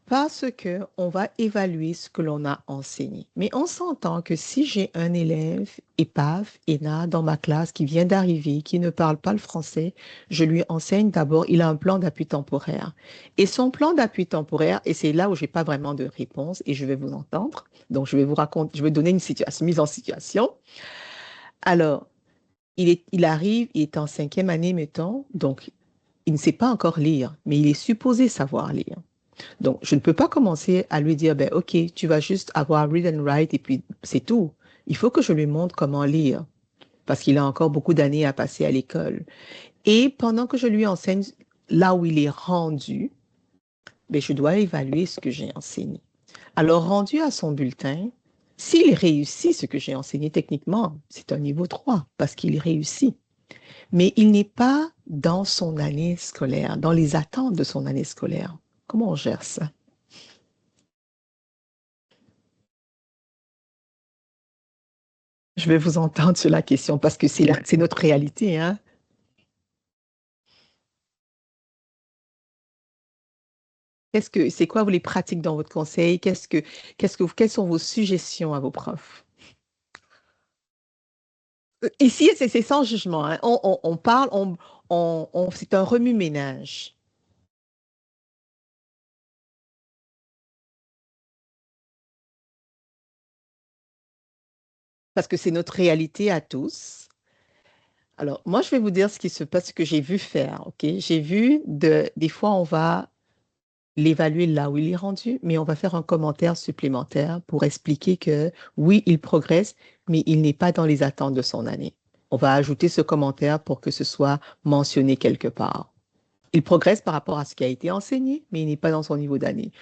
parce que on va évaluer ce que l'on a enseigné. Mais on s'entend que si j'ai un élève ENA dans ma classe qui vient d'arriver, qui ne parle pas le français, je lui enseigne d'abord, il a un plan d'appui temporaire. Et son plan d'appui temporaire, et c'est là où j'ai pas vraiment de réponse et je vais vous entendre. Donc je vais vous raconter, je vais donner une mise en situation. Alors, il arrive, il est en 5e année, mettons, donc il ne sait pas encore lire, mais il est supposé savoir lire. Donc, je ne peux pas commencer à lui dire, ben, OK, tu vas juste avoir read and write et puis c'est tout. Il faut que je lui montre comment lire parce qu'il a encore beaucoup d'années à passer à l'école. Et pendant que je lui enseigne là où il est rendu, ben, je dois évaluer ce que j'ai enseigné. Alors, rendu à son bulletin, s'il réussit ce que j'ai enseigné techniquement, c'est un niveau 3 parce qu'il réussit. Mais il n'est pas dans son année scolaire, dans les attentes de son année scolaire. Comment on gère ça? Je vais vous entendre sur la question parce que c'est notre réalité, hein. C'est quoi les pratiques dans votre conseil? Quelles sont vos suggestions à vos profs? Ici, c'est sans jugement, hein. On parle, c'est un remue-ménage. Parce que c'est notre réalité à tous. Alors, moi, je vais vous dire ce qui se passe, ce que j'ai vu faire, OK? J'ai vu des fois, on va l'évaluer là où il est rendu, mais on va faire un commentaire supplémentaire pour expliquer que oui, il progresse, mais il n'est pas dans les attentes de son année. On va ajouter ce commentaire pour que ce soit mentionné quelque part. Il progresse par rapport à ce qui a été enseigné, mais il n'est pas dans son niveau d'année.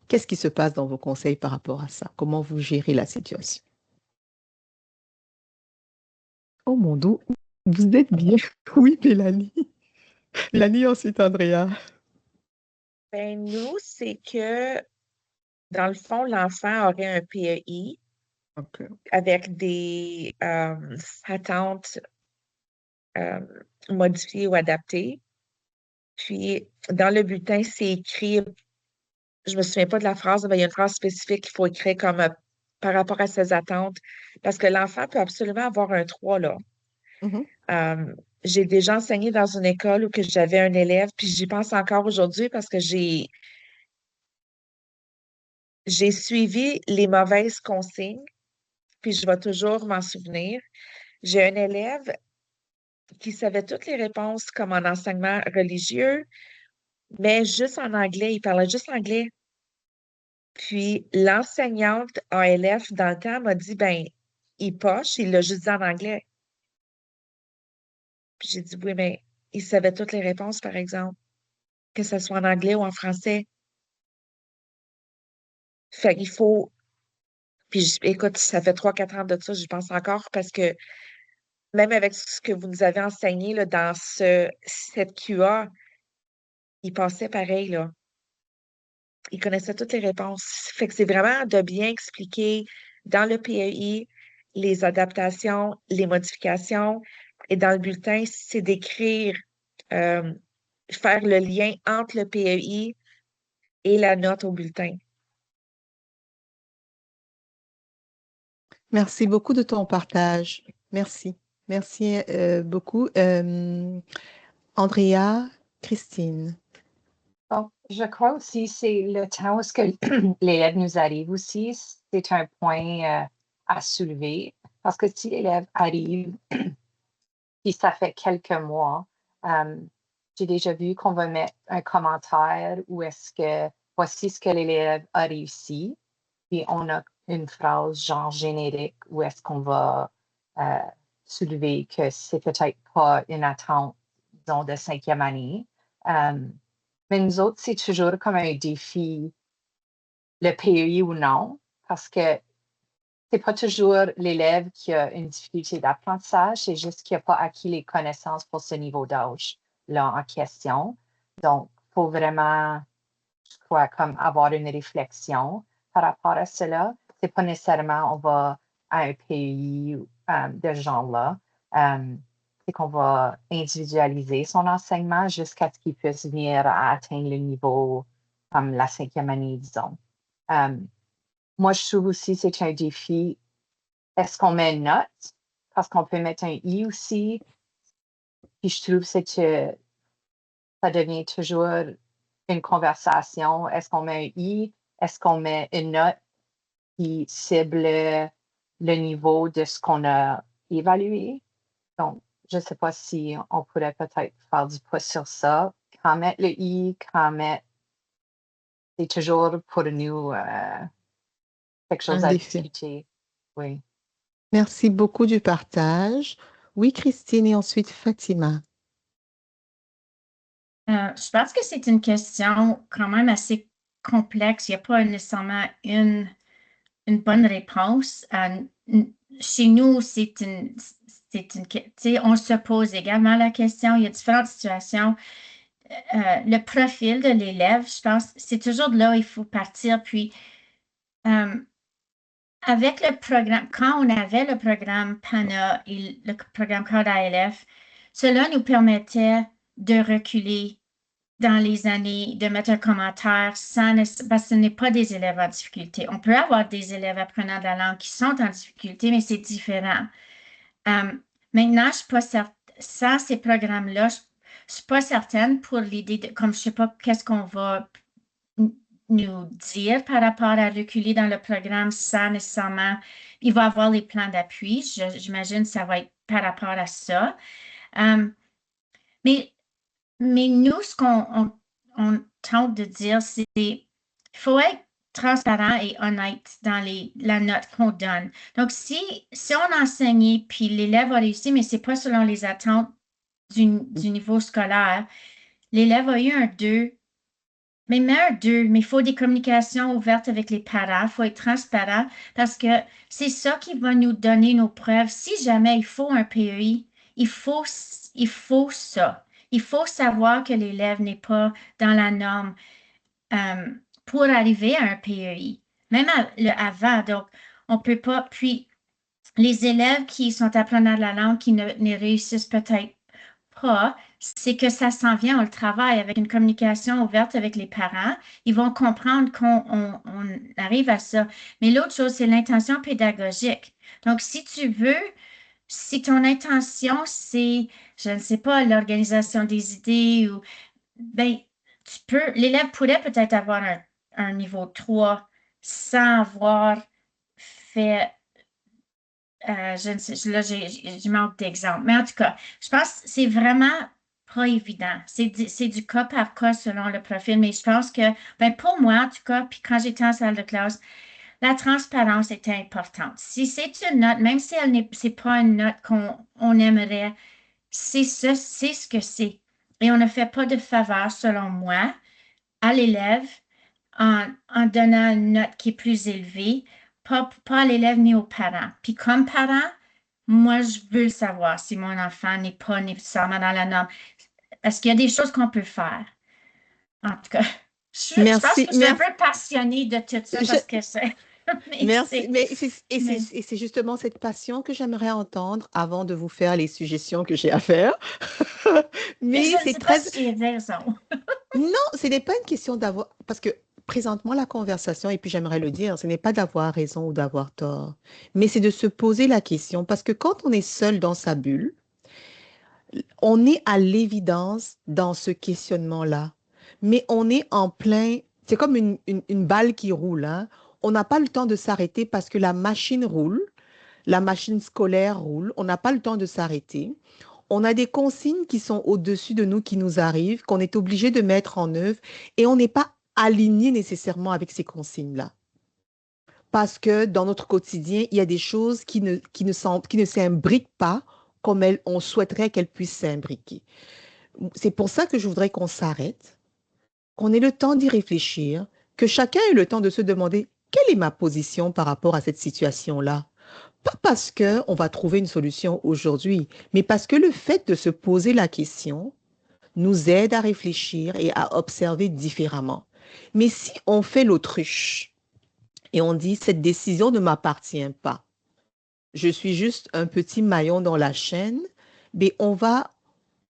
Qu'est-ce qui se passe dans vos conseils par rapport à ça? Comment vous gérez la situation? Oh mon Dieu, vous êtes bien. Oui, Mélanie. Mélanie, ensuite Andrea. Ben, nous, c'est que, dans le fond, l'enfant aurait un PEI OK. avec des attentes modifiées ou adaptées. Puis, dans le bulletin, c'est écrit, je me souviens pas de la phrase, mais il y a une phrase spécifique qu'il faut écrire comme par rapport à ses attentes, parce que l'enfant peut absolument avoir un 3, là. Mhm. J'ai déjà enseigné dans une école où que j'avais un élève, puis j'y pense encore aujourd'hui parce que j'ai suivi les mauvaises consignes, puis je vais toujours m'en souvenir. J'ai un élève qui savait toutes les réponses comme en enseignement religieux, mais juste en anglais. Il parlait juste anglais. Puis l'enseignante ALF dans le temps m'a dit, ben, il poche, il l'a juste dit en anglais. Puis j'ai dit, oui, mais il savait toutes les réponses, par exemple, que ce soit en anglais ou en français. Fait qu'il faut, puis écoute, ça fait 3-4 ans de ça, j'y pense encore parce que même avec ce que vous nous avez enseigné là, dans cette QA, il passait pareil, là. Il connaissait toutes les réponses. Fait que c'est vraiment de bien expliquer dans le PEI les adaptations, les modifications. Et dans le bulletin, c'est d'écrire, faire le lien entre le PEI et la note au bulletin. Merci beaucoup de ton partage. Merci. Merci beaucoup. Andrea, Christine. Donc, je crois aussi c'est le temps où ce que l'élève nous arrive aussi, c'est un point à soulever. Parce que si l'élève arrive, puis ça fait quelques mois, j'ai déjà vu qu'on va mettre un commentaire où est-ce que voici ce que l'élève a réussi, puis on a une phrase genre générique où est-ce qu'on va soulever que c'est peut-être pas une attente, disons, de 5e année. Mais nous autres, c'est toujours comme un défi, le PEI ou non, parce que c'est pas toujours l'élève qui a une difficulté d'apprentissage, c'est juste qu'il n'a pas acquis les connaissances pour ce niveau d'âge-là en question. Donc, il faut vraiment, je crois, comme avoir une réflexion par rapport à cela. C'est pas nécessairement on va à un PEI de ce genre-là. C'est qu'on va individualiser son enseignement jusqu'à ce qu'il puisse venir à atteindre le niveau comme la 5e année, disons. Moi, je trouve aussi que c'est un défi. Est-ce qu'on met une note? Parce qu'on peut mettre un I aussi. Puis je trouve que ça devient toujours une conversation. Est-ce qu'on met un I? Est-ce qu'on met une note qui cible le niveau de ce qu'on a évalué? Donc, je ne sais pas si on pourrait peut-être faire du pouce sur ça. Quand mettre le I, quand mettre, c'est toujours pour nous quelque chose Un à défi. discuter. Oui. Merci beaucoup du partage. Oui, Christine et ensuite Fatima. Je pense que c'est une question quand même assez complexe. Il n'y a pas nécessairement une bonne réponse. Chez nous, on se pose également la question. Il y a différentes situations. Le profil de l'élève, je pense, c'est toujours de là où il faut partir. Puis, avec le programme, quand on avait le programme PANA et le programme Code ALF, cela nous permettait de reculer dans les années, de mettre un commentaire parce que ce n'est pas des élèves en difficulté. On peut avoir des élèves apprenant de la langue qui sont en difficulté, mais c'est différent. Maintenant, je ne suis pas certaine, sans ces programmes-là, je ne suis pas certaine pour l'idée de, comme je ne sais pas qu'est-ce qu'on va nous dire par rapport à reculer dans le programme sans nécessairement, il va avoir les plans d'appui. J'imagine que ça va être par rapport à ça. Mais nous, ce qu'on tente de dire, c'est qu'il faut être transparent et honnête dans la note qu'on donne. Donc, si on enseigne, puis l'élève a réussi, mais ce n'est pas selon les attentes du niveau scolaire, l'élève a eu un 2, mais un 2, mais il faut des communications ouvertes avec les parents, il faut être transparent parce que c'est ça qui va nous donner nos preuves. Si jamais il faut un PEI, il faut ça. Il faut savoir que l'élève n'est pas dans la norme pour arriver à un PEI, même avant. Donc, on ne peut pas. Puis, les élèves qui sont apprenants de la langue, qui ne réussissent peut-être pas, c'est que ça s'en vient, on le travaille avec une communication ouverte avec les parents. Ils vont comprendre qu'on arrive à ça. Mais l'autre chose, c'est l'intention pédagogique. Donc, si tu veux, si ton intention, c'est, je ne sais pas, l'organisation des idées ou, ben, l'élève pourrait peut-être avoir un niveau 3 sans avoir fait je ne sais, là, je manque d'exemples. Mais en tout cas, je pense que c'est vraiment pas évident. C'est du cas par cas selon le profil. Mais je pense que, ben, pour moi, en tout cas, puis quand j'étais en salle de classe, la transparence était importante. Si c'est une note, même si c'est pas une note qu'on aimerait, c'est ça, c'est ce que c'est. Et on ne fait pas de faveur, selon moi, à l'élève en donnant une note qui est plus élevée, pas à l'élève ni aux parents. Puis comme parent, moi, je veux le savoir si mon enfant n'est pas nécessairement dans la norme. Parce qu'il y a des choses qu'on peut faire. En tout cas, je pense Merci, que je suis un merci. peu passionnée de tout ça parce que c'est. Mais Merci, mais c'est justement cette passion que j'aimerais entendre avant de vous faire les suggestions que j'ai à faire. mais Mais je ne c'est sais pas très... si j'ai raison. Non, ce n'est pas une question d'avoir... Parce que présentement, la conversation, et puis j'aimerais le dire, ce n'est pas d'avoir raison ou d'avoir tort, mais c'est de se poser la question. Parce que quand on est seul dans sa bulle, on est à l'évidence dans ce questionnement-là, mais on est en plein, c'est comme une balle qui roule, hein. On n'a pas le temps de s'arrêter parce que la machine roule, la machine scolaire roule, on n'a pas le temps de s'arrêter. On a des consignes qui sont au-dessus de nous, qui nous arrivent, qu'on est obligé de mettre en œuvre, et on n'est pas aligné nécessairement avec ces consignes-là. Parce que dans notre quotidien, il y a des choses qui ne s'imbriquent pas comme on souhaiterait qu'elles puissent s'imbriquer. C'est pour ça que je voudrais qu'on s'arrête, qu'on ait le temps d'y réfléchir, que chacun ait le temps de se demander quelle est ma position par rapport à cette situation-là. Pas parce qu'on va trouver une solution aujourd'hui, mais parce que le fait de se poser la question nous aide à réfléchir et à observer différemment. Mais si on fait l'autruche et on dit cette décision ne m'appartient pas, je suis juste un petit maillon dans la chaîne, mais on va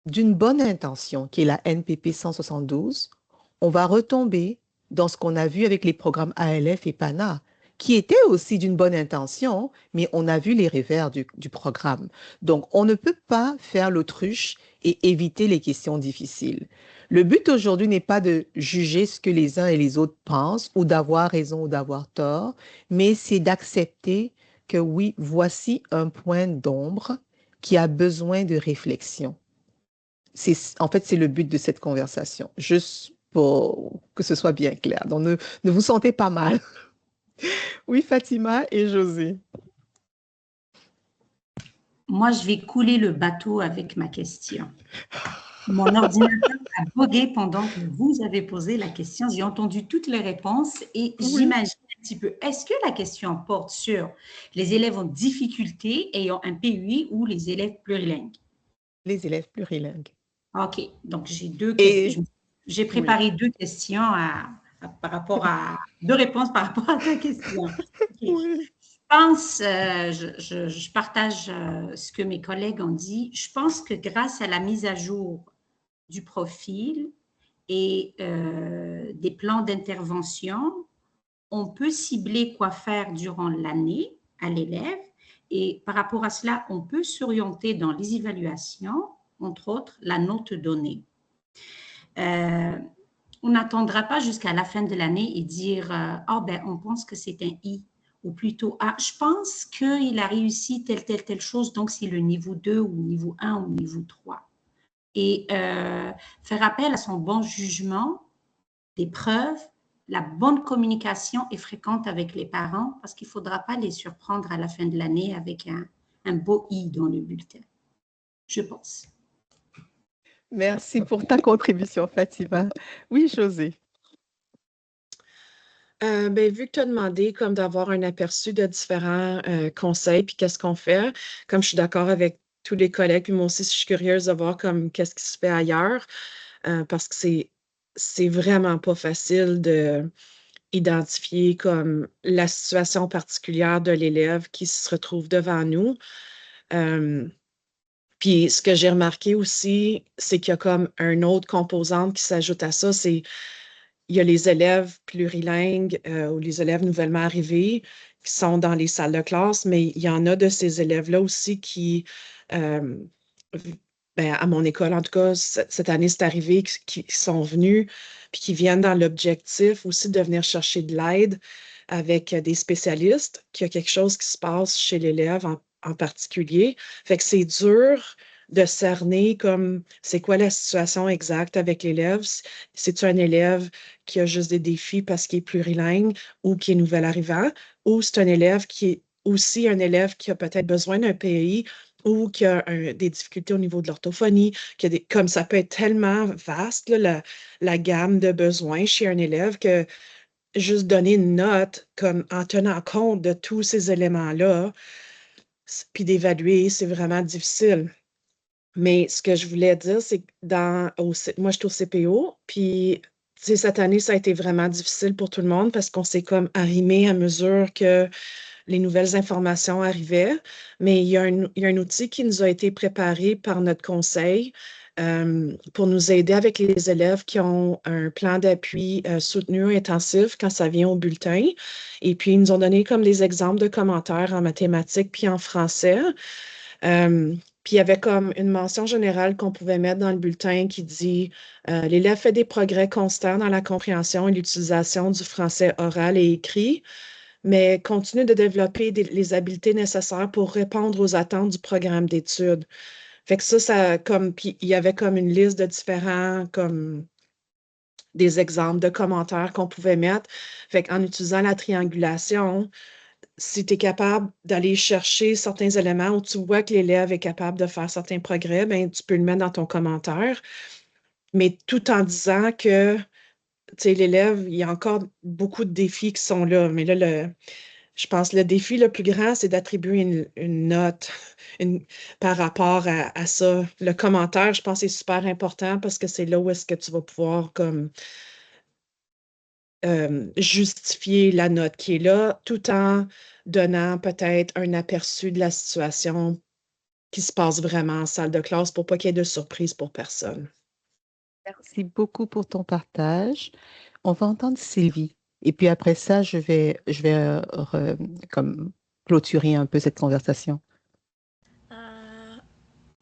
d'une bonne intention, qui est la NPP 172, on va retomber dans ce qu'on a vu avec les programmes ALF et PANA, qui étaient aussi d'une bonne intention, mais on a vu les revers du programme. Donc, on ne peut pas faire l'autruche et éviter les questions difficiles. Le but aujourd'hui n'est pas de juger ce que les uns et les autres pensent ou d'avoir raison ou d'avoir tort, mais c'est d'accepter que oui, voici un point d'ombre qui a besoin de réflexion. En fait, c'est le but de cette conversation, juste pour que ce soit bien clair. Donc, ne vous sentez pas mal. Oui, Fatima et José. Moi, je vais couler le bateau avec ma question. Mon ordinateur a bugué pendant que vous avez posé la question. J'ai entendu toutes les réponses et j'imagine un petit peu, est-ce que la question porte sur les élèves en difficulté ayant un PUI ou les élèves plurilingues? Les élèves plurilingues. OK, donc j'ai deux questions. J'ai préparé deux questions par rapport à deux réponses par rapport à ta question. Okay. Oui. Je pense, je partage ce que mes collègues ont dit. Je pense que grâce à la mise à jour du profil et des plans d'intervention, on peut cibler quoi faire durant l'année à l'élève et par rapport à cela, on peut s'orienter dans les évaluations, entre autres la note donnée. On n'attendra pas jusqu'à la fin de l'année et dire « Ah, ben, on pense que c'est un I » ou plutôt « Ah, je pense qu'il a réussi telle chose, donc c'est le niveau 2 ou niveau 1 ou niveau 3. » Et faire appel à son bon jugement, des preuves, la bonne communication est fréquente avec les parents parce qu'il ne faudra pas les surprendre à la fin de l'année avec un beau I dans le bulletin. Je pense. Merci pour ta contribution, Fatima. Oui, José. Vu que tu as demandé comme d'avoir un aperçu de différents conseils, puis qu'est-ce qu'on fait, comme je suis d'accord avec tous les collègues, puis moi aussi, je suis curieuse de voir comme qu'est-ce qui se fait ailleurs, parce que c'est vraiment pas facile de identifier comme la situation particulière de l'élève qui se retrouve devant nous. Puis ce que j'ai remarqué aussi, c'est qu'il y a comme une autre composante qui s'ajoute à ça, c'est il y a les élèves plurilingues ou les élèves nouvellement arrivés qui sont dans les salles de classe, mais il y en a de ces élèves-là aussi qui, à mon école, en tout cas, cette année, c'est arrivé, qui sont venus puis qui viennent dans l'objectif aussi de venir chercher de l'aide avec des spécialistes, qu'il y a quelque chose qui se passe chez l'élève en particulier. Fait que c'est dur de cerner comme c'est quoi la situation exacte avec l'élève. C'est-tu un élève qui a juste des défis parce qu'il est plurilingue ou qui est nouvel arrivant, ou c'est un élève qui est aussi un élève qui a peut-être besoin d'un PEI ou qui a des difficultés au niveau de l'orthophonie, comme ça peut être tellement vaste, là, la gamme de besoins chez un élève que juste donner une note comme en tenant compte de tous ces éléments-là, puis d'évaluer, c'est vraiment difficile. Mais ce que je voulais dire, c'est que moi, je suis au CPO, puis cette année, ça a été vraiment difficile pour tout le monde parce qu'on s'est comme arrimé à mesure que les nouvelles informations arrivaient. Mais il y a un outil qui nous a été préparé par notre conseil pour nous aider avec les élèves qui ont un plan d'appui soutenu intensif quand ça vient au bulletin. Et puis, ils nous ont donné comme des exemples de commentaires en mathématiques puis en français. Puis il y avait comme une mention générale qu'on pouvait mettre dans le bulletin qui dit l'élève fait des progrès constants dans la compréhension et l'utilisation du français oral et écrit, mais continue de développer les habiletés nécessaires pour répondre aux attentes du programme d'études. Fait que puis il y avait comme une liste de différents, comme des exemples de commentaires qu'on pouvait mettre. Fait qu'en utilisant la triangulation, si tu es capable d'aller chercher certains éléments où tu vois que l'élève est capable de faire certains progrès, ben, tu peux le mettre dans ton commentaire, mais tout en disant que l'élève, il y a encore beaucoup de défis qui sont là. Mais là, je pense que le défi le plus grand, c'est d'attribuer une note par rapport à ça. Le commentaire, je pense, est super important parce que c'est là où est-ce que tu vas pouvoir comme justifier la note qui est là, tout en donnant peut-être un aperçu de la situation qui se passe vraiment en salle de classe pour pas qu'il y ait de surprise pour personne. Merci beaucoup pour ton partage. On va entendre Sylvie. Et puis après ça, je vais comme clôturer un peu cette conversation.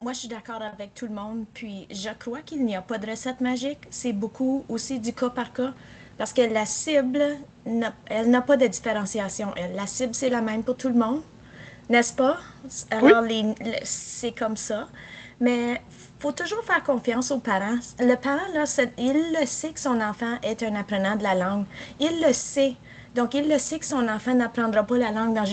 Moi, je suis d'accord avec tout le monde. Puis, je crois qu'il n'y a pas de recette magique. C'est beaucoup aussi du cas par cas. Parce que la cible, elle n'a pas de différenciation. La cible, c'est la même pour tout le monde. N'est-ce pas? Oui. Alors, c'est comme ça. Mais il faut toujours faire confiance aux parents. Le parent, là, il le sait que son enfant est un apprenant de la langue. Il le sait. Donc, il le sait que son enfant n'apprendra pas la langue dans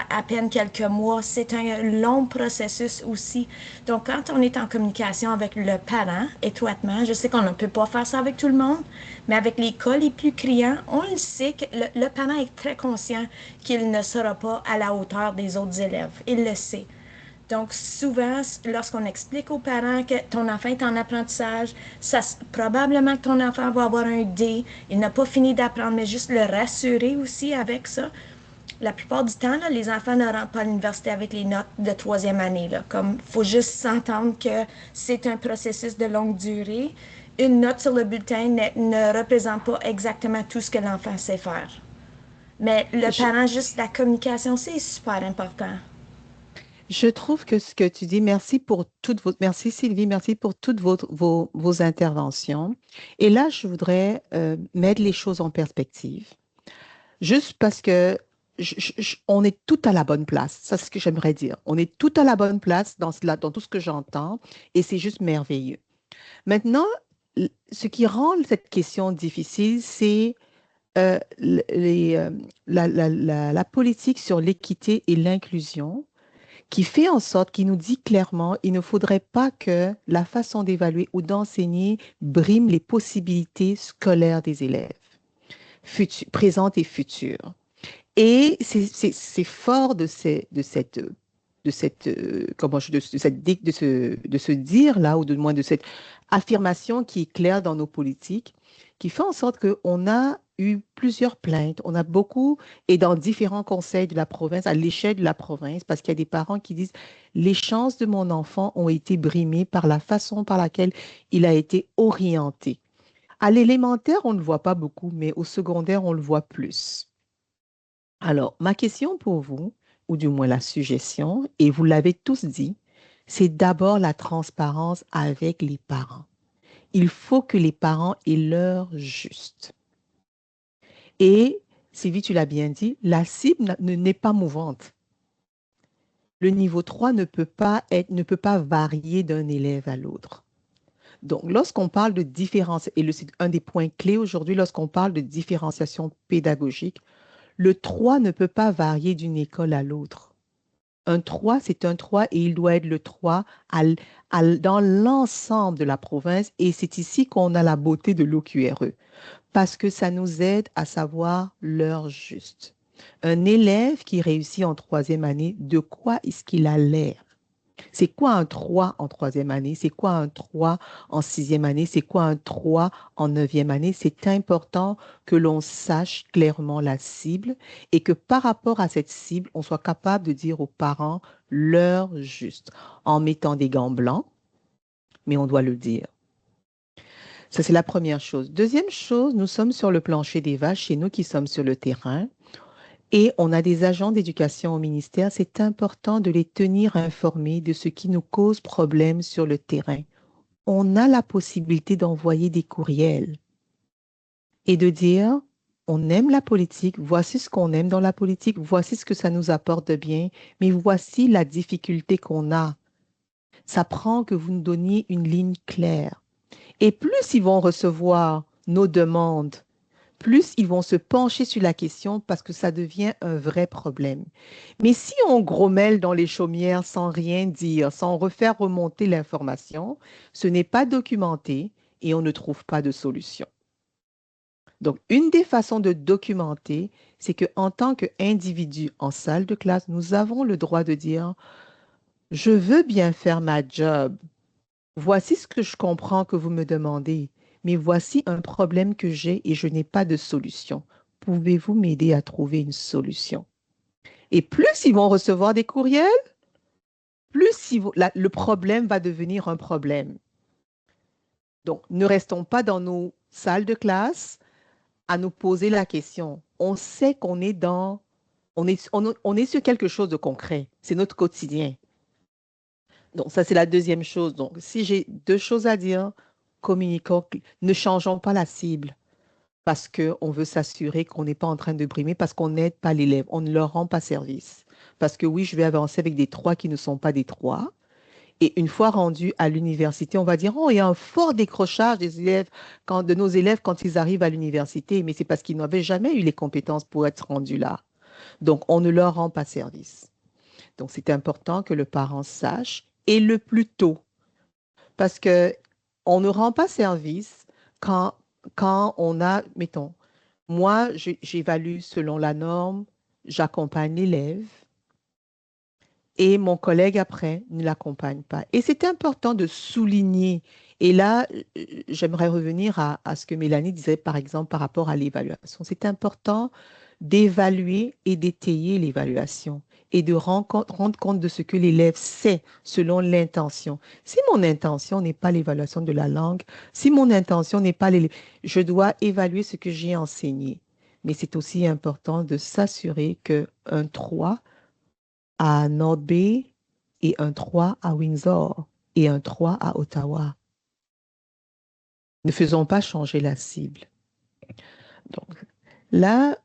à peine quelques mois. C'est un long processus aussi. Donc, quand on est en communication avec le parent, étroitement, je sais qu'on ne peut pas faire ça avec tout le monde, mais avec les cas les plus criants, on le sait que le parent est très conscient qu'il ne sera pas à la hauteur des autres élèves. Il le sait. Donc, souvent, lorsqu'on explique aux parents que ton enfant est en apprentissage, probablement que ton enfant va avoir un D, il n'a pas fini d'apprendre, mais juste le rassurer aussi avec ça. La plupart du temps, là, les enfants ne rentrent pas à l'université avec les notes de troisième année. Il faut juste s'entendre que c'est un processus de longue durée. Une note sur le bulletin ne représente pas exactement tout ce que l'enfant sait faire. Mais le parent, juste la communication, c'est super important. Je trouve que ce que tu dis, merci Sylvie, merci pour toutes vos interventions. Et là, je voudrais mettre les choses en perspective. Juste parce que on est tout à la bonne place. Ça, c'est ce que j'aimerais dire. On est tout à la bonne place dans tout ce que j'entends et c'est juste merveilleux. Maintenant, ce qui rend cette question difficile, c'est la politique sur l'équité et l'inclusion qui fait en sorte, qui nous dit clairement, il ne faudrait pas que la façon d'évaluer ou d'enseigner brime les possibilités scolaires des élèves, présentes et futures. Et c'est fort de ce dire-là, ou de moins de cette affirmation qui est claire dans nos politiques, qui fait en sorte qu'on a eu plusieurs plaintes, on a beaucoup, et dans différents conseils de la province, à l'échelle de la province, parce qu'il y a des parents qui disent, les chances de mon enfant ont été brimées par la façon par laquelle il a été orienté. À l'élémentaire, on ne le voit pas beaucoup, mais au secondaire, on le voit plus. Alors, ma question pour vous, ou du moins la suggestion, et vous l'avez tous dit, c'est d'abord la transparence avec les parents. Il faut que les parents aient l'heure juste. Et, Sylvie, tu l'as bien dit, la cible n'est pas mouvante. Le niveau 3 ne peut pas varier d'un élève à l'autre. Donc, lorsqu'on parle de différence, et c'est un des points clés aujourd'hui, lorsqu'on parle de différenciation pédagogique, le 3 ne peut pas varier d'une école à l'autre. Un 3, c'est un 3 et il doit être le 3 dans l'ensemble de la province. Et c'est ici qu'on a la beauté de l'OQRE, parce que ça nous aide à savoir l'heure juste. Un élève qui réussit en troisième année, de quoi est-ce qu'il a l'air? C'est quoi un 3 en troisième année? C'est quoi un 3 en sixième année? C'est quoi un 3 en neuvième année? C'est important que l'on sache clairement la cible et que par rapport à cette cible, on soit capable de dire aux parents l'heure juste en mettant des gants blancs, mais on doit le dire. Ça, c'est la première chose. Deuxième chose, nous sommes sur le plancher des vaches, chez nous qui sommes sur le terrain. Et on a des agents d'éducation au ministère, c'est important de les tenir informés de ce qui nous cause problème sur le terrain. On a la possibilité d'envoyer des courriels et de dire, on aime la politique, voici ce qu'on aime dans la politique, voici ce que ça nous apporte de bien, mais voici la difficulté qu'on a. Ça prend que vous nous donniez une ligne claire. Et plus ils vont recevoir nos demandes, plus ils vont se pencher sur la question parce que ça devient un vrai problème. Mais si on grommelle dans les chaumières sans rien dire, sans refaire remonter l'information, ce n'est pas documenté et on ne trouve pas de solution. Donc, une des façons de documenter, c'est qu'en tant qu'individu en salle de classe, nous avons le droit de dire, je veux bien faire ma job. Voici ce que je comprends que vous me demandez, mais voici un problème que j'ai et je n'ai pas de solution. Pouvez-vous m'aider à trouver une solution? Et plus ils vont recevoir des courriels, plus le problème va devenir un problème. Donc, ne restons pas dans nos salles de classe à nous poser la question. On sait qu'on est on est sur quelque chose de concret. C'est notre quotidien. Donc, ça, c'est la deuxième chose. Donc, si j'ai deux choses à dire, communiquons, ne changeons pas la cible parce qu'on veut s'assurer qu'on n'est pas en train de brimer, parce qu'on n'aide pas l'élève, on ne leur rend pas service. Parce que oui, je vais avancer avec des 3 qui ne sont pas des 3. Et une fois rendus à l'université, on va dire, oh, il y a un fort décrochage des élèves, de nos élèves quand ils arrivent à l'université, mais c'est parce qu'ils n'avaient jamais eu les compétences pour être rendus là. Donc, on ne leur rend pas service. Donc, c'est important que le parent sache et le plus tôt. Parce que on ne rend pas service quand on a, mettons, moi, j'évalue selon la norme, j'accompagne l'élève et mon collègue après ne l'accompagne pas. Et c'est important de souligner. Et là, j'aimerais revenir à ce que Mélanie disait, par exemple, par rapport à l'évaluation. C'est important d'évaluer et d'étayer l'évaluation et de rendre compte de ce que l'élève sait selon l'intention. Si mon intention n'est pas l'évaluation de la langue, si mon intention n'est pas je dois évaluer ce que j'ai enseigné. Mais c'est aussi important de s'assurer qu'un 3 à North Bay et un 3 à Windsor et un 3 à Ottawa. Ne faisons pas changer la cible. Donc, là,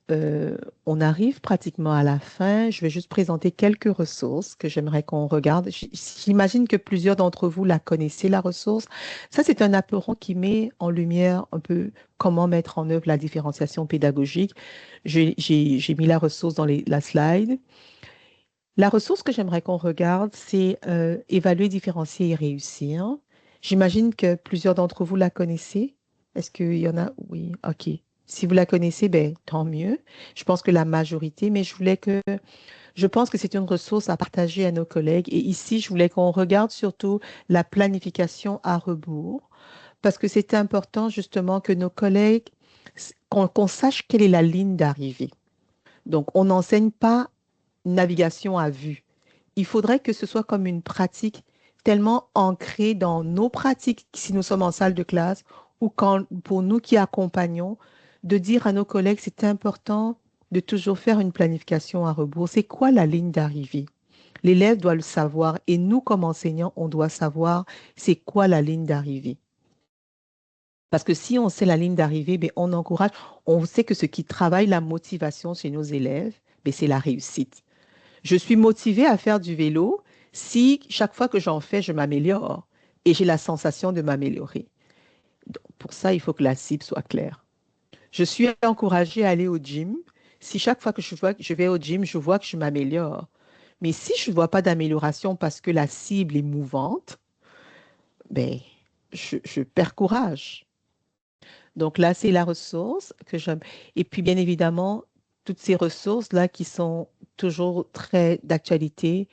on arrive pratiquement à la fin. Je vais juste présenter quelques ressources que j'aimerais qu'on regarde. J'imagine que plusieurs d'entre vous la connaissez, la ressource. Ça, c'est un apéron qui met en lumière un peu comment mettre en œuvre la différenciation pédagogique. J'ai mis la ressource dans la slide. La ressource que j'aimerais qu'on regarde, c'est évaluer, différencier et réussir. J'imagine que plusieurs d'entre vous la connaissez. Est-ce qu'il y en a? Oui, OK. Si vous la connaissez, ben, tant mieux. Je pense que la majorité, mais je pense que c'est une ressource à partager à nos collègues. Et ici, je voulais qu'on regarde surtout la planification à rebours, parce que c'est important justement que nos collègues, qu'on sache quelle est la ligne d'arrivée. Donc, on n'enseigne pas navigation à vue. Il faudrait que ce soit comme une pratique tellement ancrée dans nos pratiques, si nous sommes en salle de classe, ou pour nous qui accompagnons, de dire à nos collègues, c'est important de toujours faire une planification à rebours. C'est quoi la ligne d'arrivée? L'élève doit le savoir et nous, comme enseignants, on doit savoir c'est quoi la ligne d'arrivée. Parce que si on sait la ligne d'arrivée, ben, on encourage, on sait que ce qui travaille la motivation chez nos élèves, ben, c'est la réussite. Je suis motivée à faire du vélo si chaque fois que j'en fais, je m'améliore et j'ai la sensation de m'améliorer. Donc, pour ça, il faut que la cible soit claire. Je suis encouragée à aller au gym si chaque fois que je vais au gym, je vois que je m'améliore. Mais si je ne vois pas d'amélioration parce que la cible est mouvante, ben, je perds courage. Donc là, c'est la ressource que j'aime. Et puis, bien évidemment, toutes ces ressources-là qui sont toujours très d'actualité,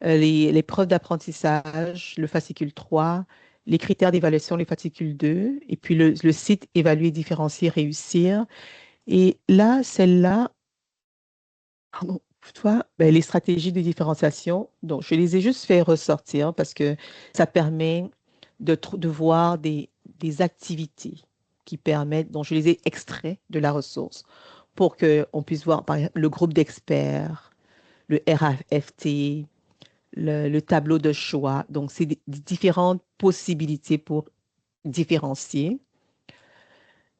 les preuves d'apprentissage, le fascicule 3, les critères d'évaluation, les fascicules 2, et puis le site évaluer, différencier, réussir. Et là, celle-là, pardon, toi, ben, les stratégies de différenciation, donc je les ai juste fait ressortir parce que ça permet de voir des activités qui permettent, donc je les ai extraits de la ressource pour qu'on puisse voir par exemple, le groupe d'experts, le RAFT, le tableau de choix. Donc, c'est des différentes possibilités pour différencier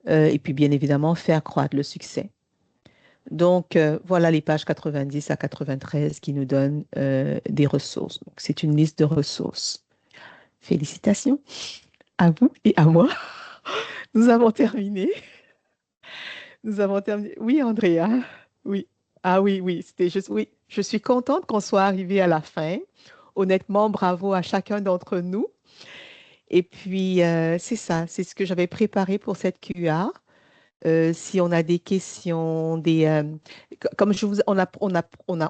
et puis bien évidemment faire croître le succès. Donc, voilà les pages 90 à 93 qui nous donnent des ressources. Donc, c'est une liste de ressources. Félicitations à vous et à moi. Nous avons terminé. Nous avons terminé. Oui, Andrea. Oui. Ah oui, oui, c'était juste, oui. Je suis contente qu'on soit arrivé à la fin. Honnêtement, bravo à chacun d'entre nous. Et puis, c'est ça, c'est ce que j'avais préparé pour cette QA. Si on a des questions, comme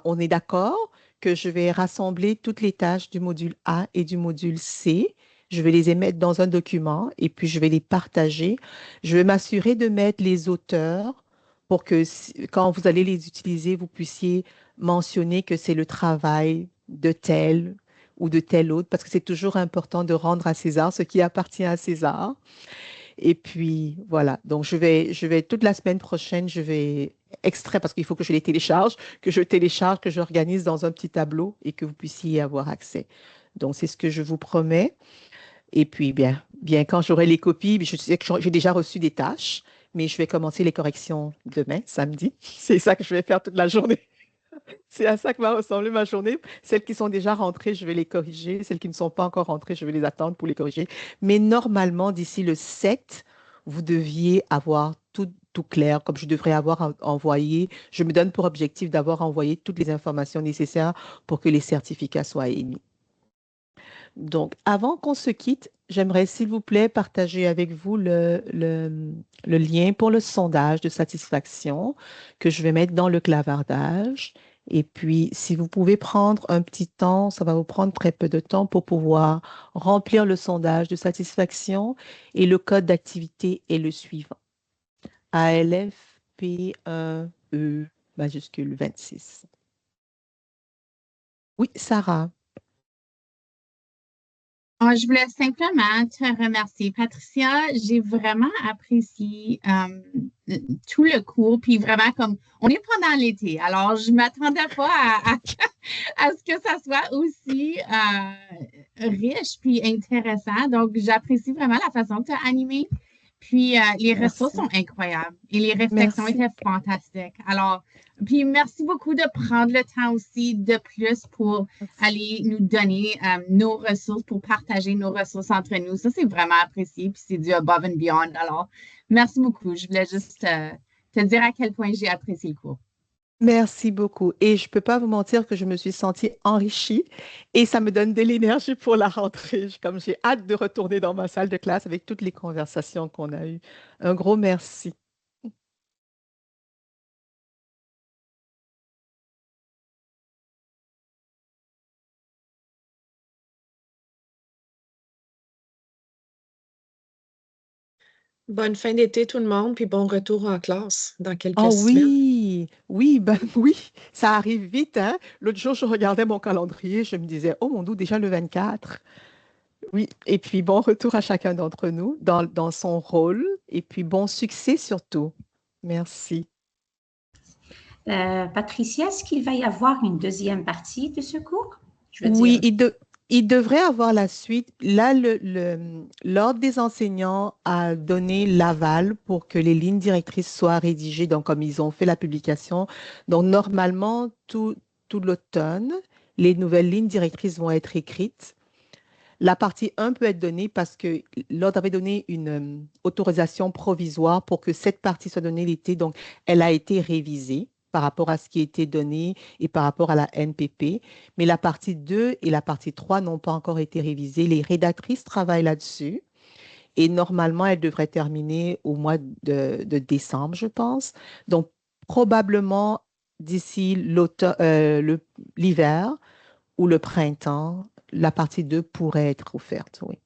on est d'accord que je vais rassembler toutes les tâches du module A et du module C. Je vais les émettre dans un document et puis je vais les partager. Je vais m'assurer de mettre les auteurs pour que quand vous allez les utiliser, vous puissiez mentionner que c'est le travail de tel ou de tel autre, parce que c'est toujours important de rendre à César ce qui appartient à César. Et puis, voilà. Donc, toute la semaine prochaine, je vais extraire, parce qu'il faut que je les télécharge, que j'organise dans un petit tableau et que vous puissiez y avoir accès. Donc, c'est ce que je vous promets. Et puis, bien, quand j'aurai les copies, je sais que j'ai déjà reçu des tâches, mais je vais commencer les corrections demain, samedi. C'est ça que je vais faire toute la journée. C'est à ça que va ressembler ma journée. Celles qui sont déjà rentrées, je vais les corriger. Celles qui ne sont pas encore rentrées, je vais les attendre pour les corriger. Mais normalement, d'ici le 7, vous deviez avoir tout clair, comme je devrais avoir envoyé. Je me donne pour objectif d'avoir envoyé toutes les informations nécessaires pour que les certificats soient émis. Donc, avant qu'on se quitte, j'aimerais, s'il vous plaît, partager avec vous le lien pour le sondage de satisfaction que je vais mettre dans le clavardage. Et puis, si vous pouvez prendre un petit temps, ça va vous prendre très peu de temps pour pouvoir remplir le sondage de satisfaction. Et le code d'activité est le suivant. ALF P1E majuscule 26. Oui, Sarah. Je voulais simplement te remercier, Patricia. J'ai vraiment apprécié tout le cours. Puis vraiment, comme on est pendant l'été, alors je ne m'attendais pas à ce que ça soit aussi riche puis intéressant. Donc, j'apprécie vraiment la façon que tu as animé. Puis les ressources sont incroyables et les réflexions étaient fantastiques. Alors, puis merci beaucoup de prendre le temps aussi de plus pour aller nous donner nos ressources, pour partager nos ressources entre nous. Ça, c'est vraiment apprécié, puis c'est du above and beyond. Alors, merci beaucoup. Je voulais juste te dire à quel point j'ai apprécié le cours. Merci beaucoup. Et je ne peux pas vous mentir que je me suis sentie enrichie et ça me donne de l'énergie pour la rentrée. Comme j'ai hâte de retourner dans ma salle de classe avec toutes les conversations qu'on a eues. Un gros merci. Bonne fin d'été tout le monde, puis bon retour en classe dans quelques Oh semaines. oui, ben oui, ça arrive vite, hein. L'autre jour, je regardais mon calendrier, je me disais, oh mon Dieu, déjà le 24. Oui, et puis bon retour à chacun d'entre nous dans son rôle, et puis bon succès surtout. Merci. Patricia, est-ce qu'il va y avoir une deuxième partie de ce cours? Oui, il devrait avoir la suite. Là, l'Ordre des enseignants a donné l'aval pour que les lignes directrices soient rédigées, donc comme ils ont fait la publication. Donc, normalement, tout l'automne. Les nouvelles lignes directrices vont être écrites. La partie 1 peut être donnée parce que l'ordre avait donné une autorisation provisoire pour que cette partie soit donnée l'été. Donc, elle a été révisée par rapport à ce qui a été donné et par rapport à la NPP. Mais la partie 2 et la partie 3 n'ont pas encore été révisées. Les rédactrices travaillent là-dessus et normalement, elles devraient terminer au mois de décembre, je pense. Donc, probablement d'ici l'hiver ou le printemps, la partie 2 pourrait être offerte, oui.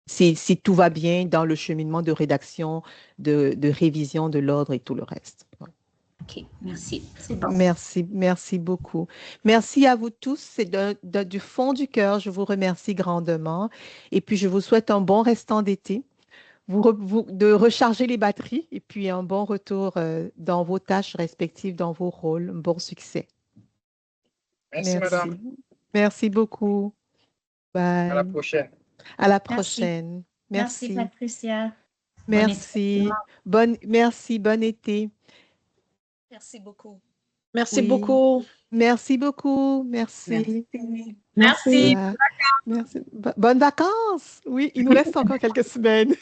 Si tout va bien dans le cheminement de rédaction, de révision de l'ordre et tout le reste. Ouais. OK, merci. C'est bon. Merci beaucoup. Merci à vous tous. C'est du fond du cœur. Je vous remercie grandement. Et puis, je vous souhaite un bon restant d'été, de recharger les batteries et puis un bon retour dans vos tâches respectives, dans vos rôles. Un bon succès. Merci, madame. Merci beaucoup. Bye. À la prochaine. À la Merci. prochaine. Merci, Merci. Patricia. Merci. Merci. Bon été. Merci beaucoup. Merci Oui. beaucoup. Merci beaucoup. Merci. Merci. Voilà. Merci. Bonnes vacances. Oui, il nous reste encore quelques semaines.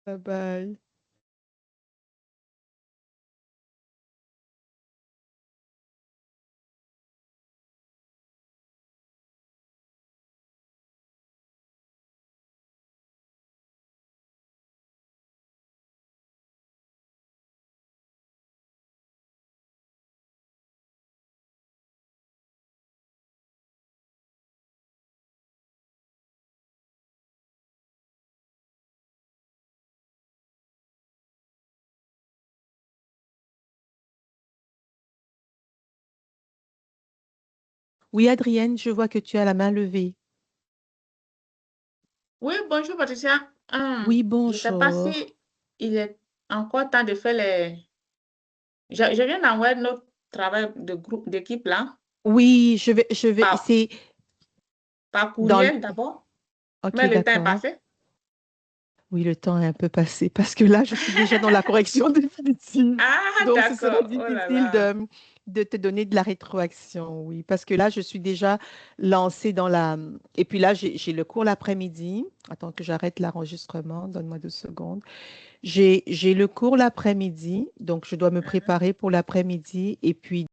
Bye bye. Oui, Adrienne, je vois que tu as la main levée. Oui, bonjour Patricia. Oui, Je ne sais pas bonjour. si il est encore temps de faire les... Je viens d'envoyer notre travail de groupe, d'équipe là, Oui, je vais, par, c'est par dans le... courriel d'abord, OK, mais le temps est d'accord. passé. Oui, le temps est un peu passé parce que là, je suis déjà dans la correction définitive. Ah, Donc, ce sera d'accord. Oh là difficile là. de te donner de la rétroaction, oui, parce que là, je suis déjà lancée dans la... Et puis là, j'ai le cours l'après-midi. Attends que j'arrête l'enregistrement, donne-moi 2 secondes. J'ai le cours l'après-midi, donc je dois me préparer pour l'après-midi et puis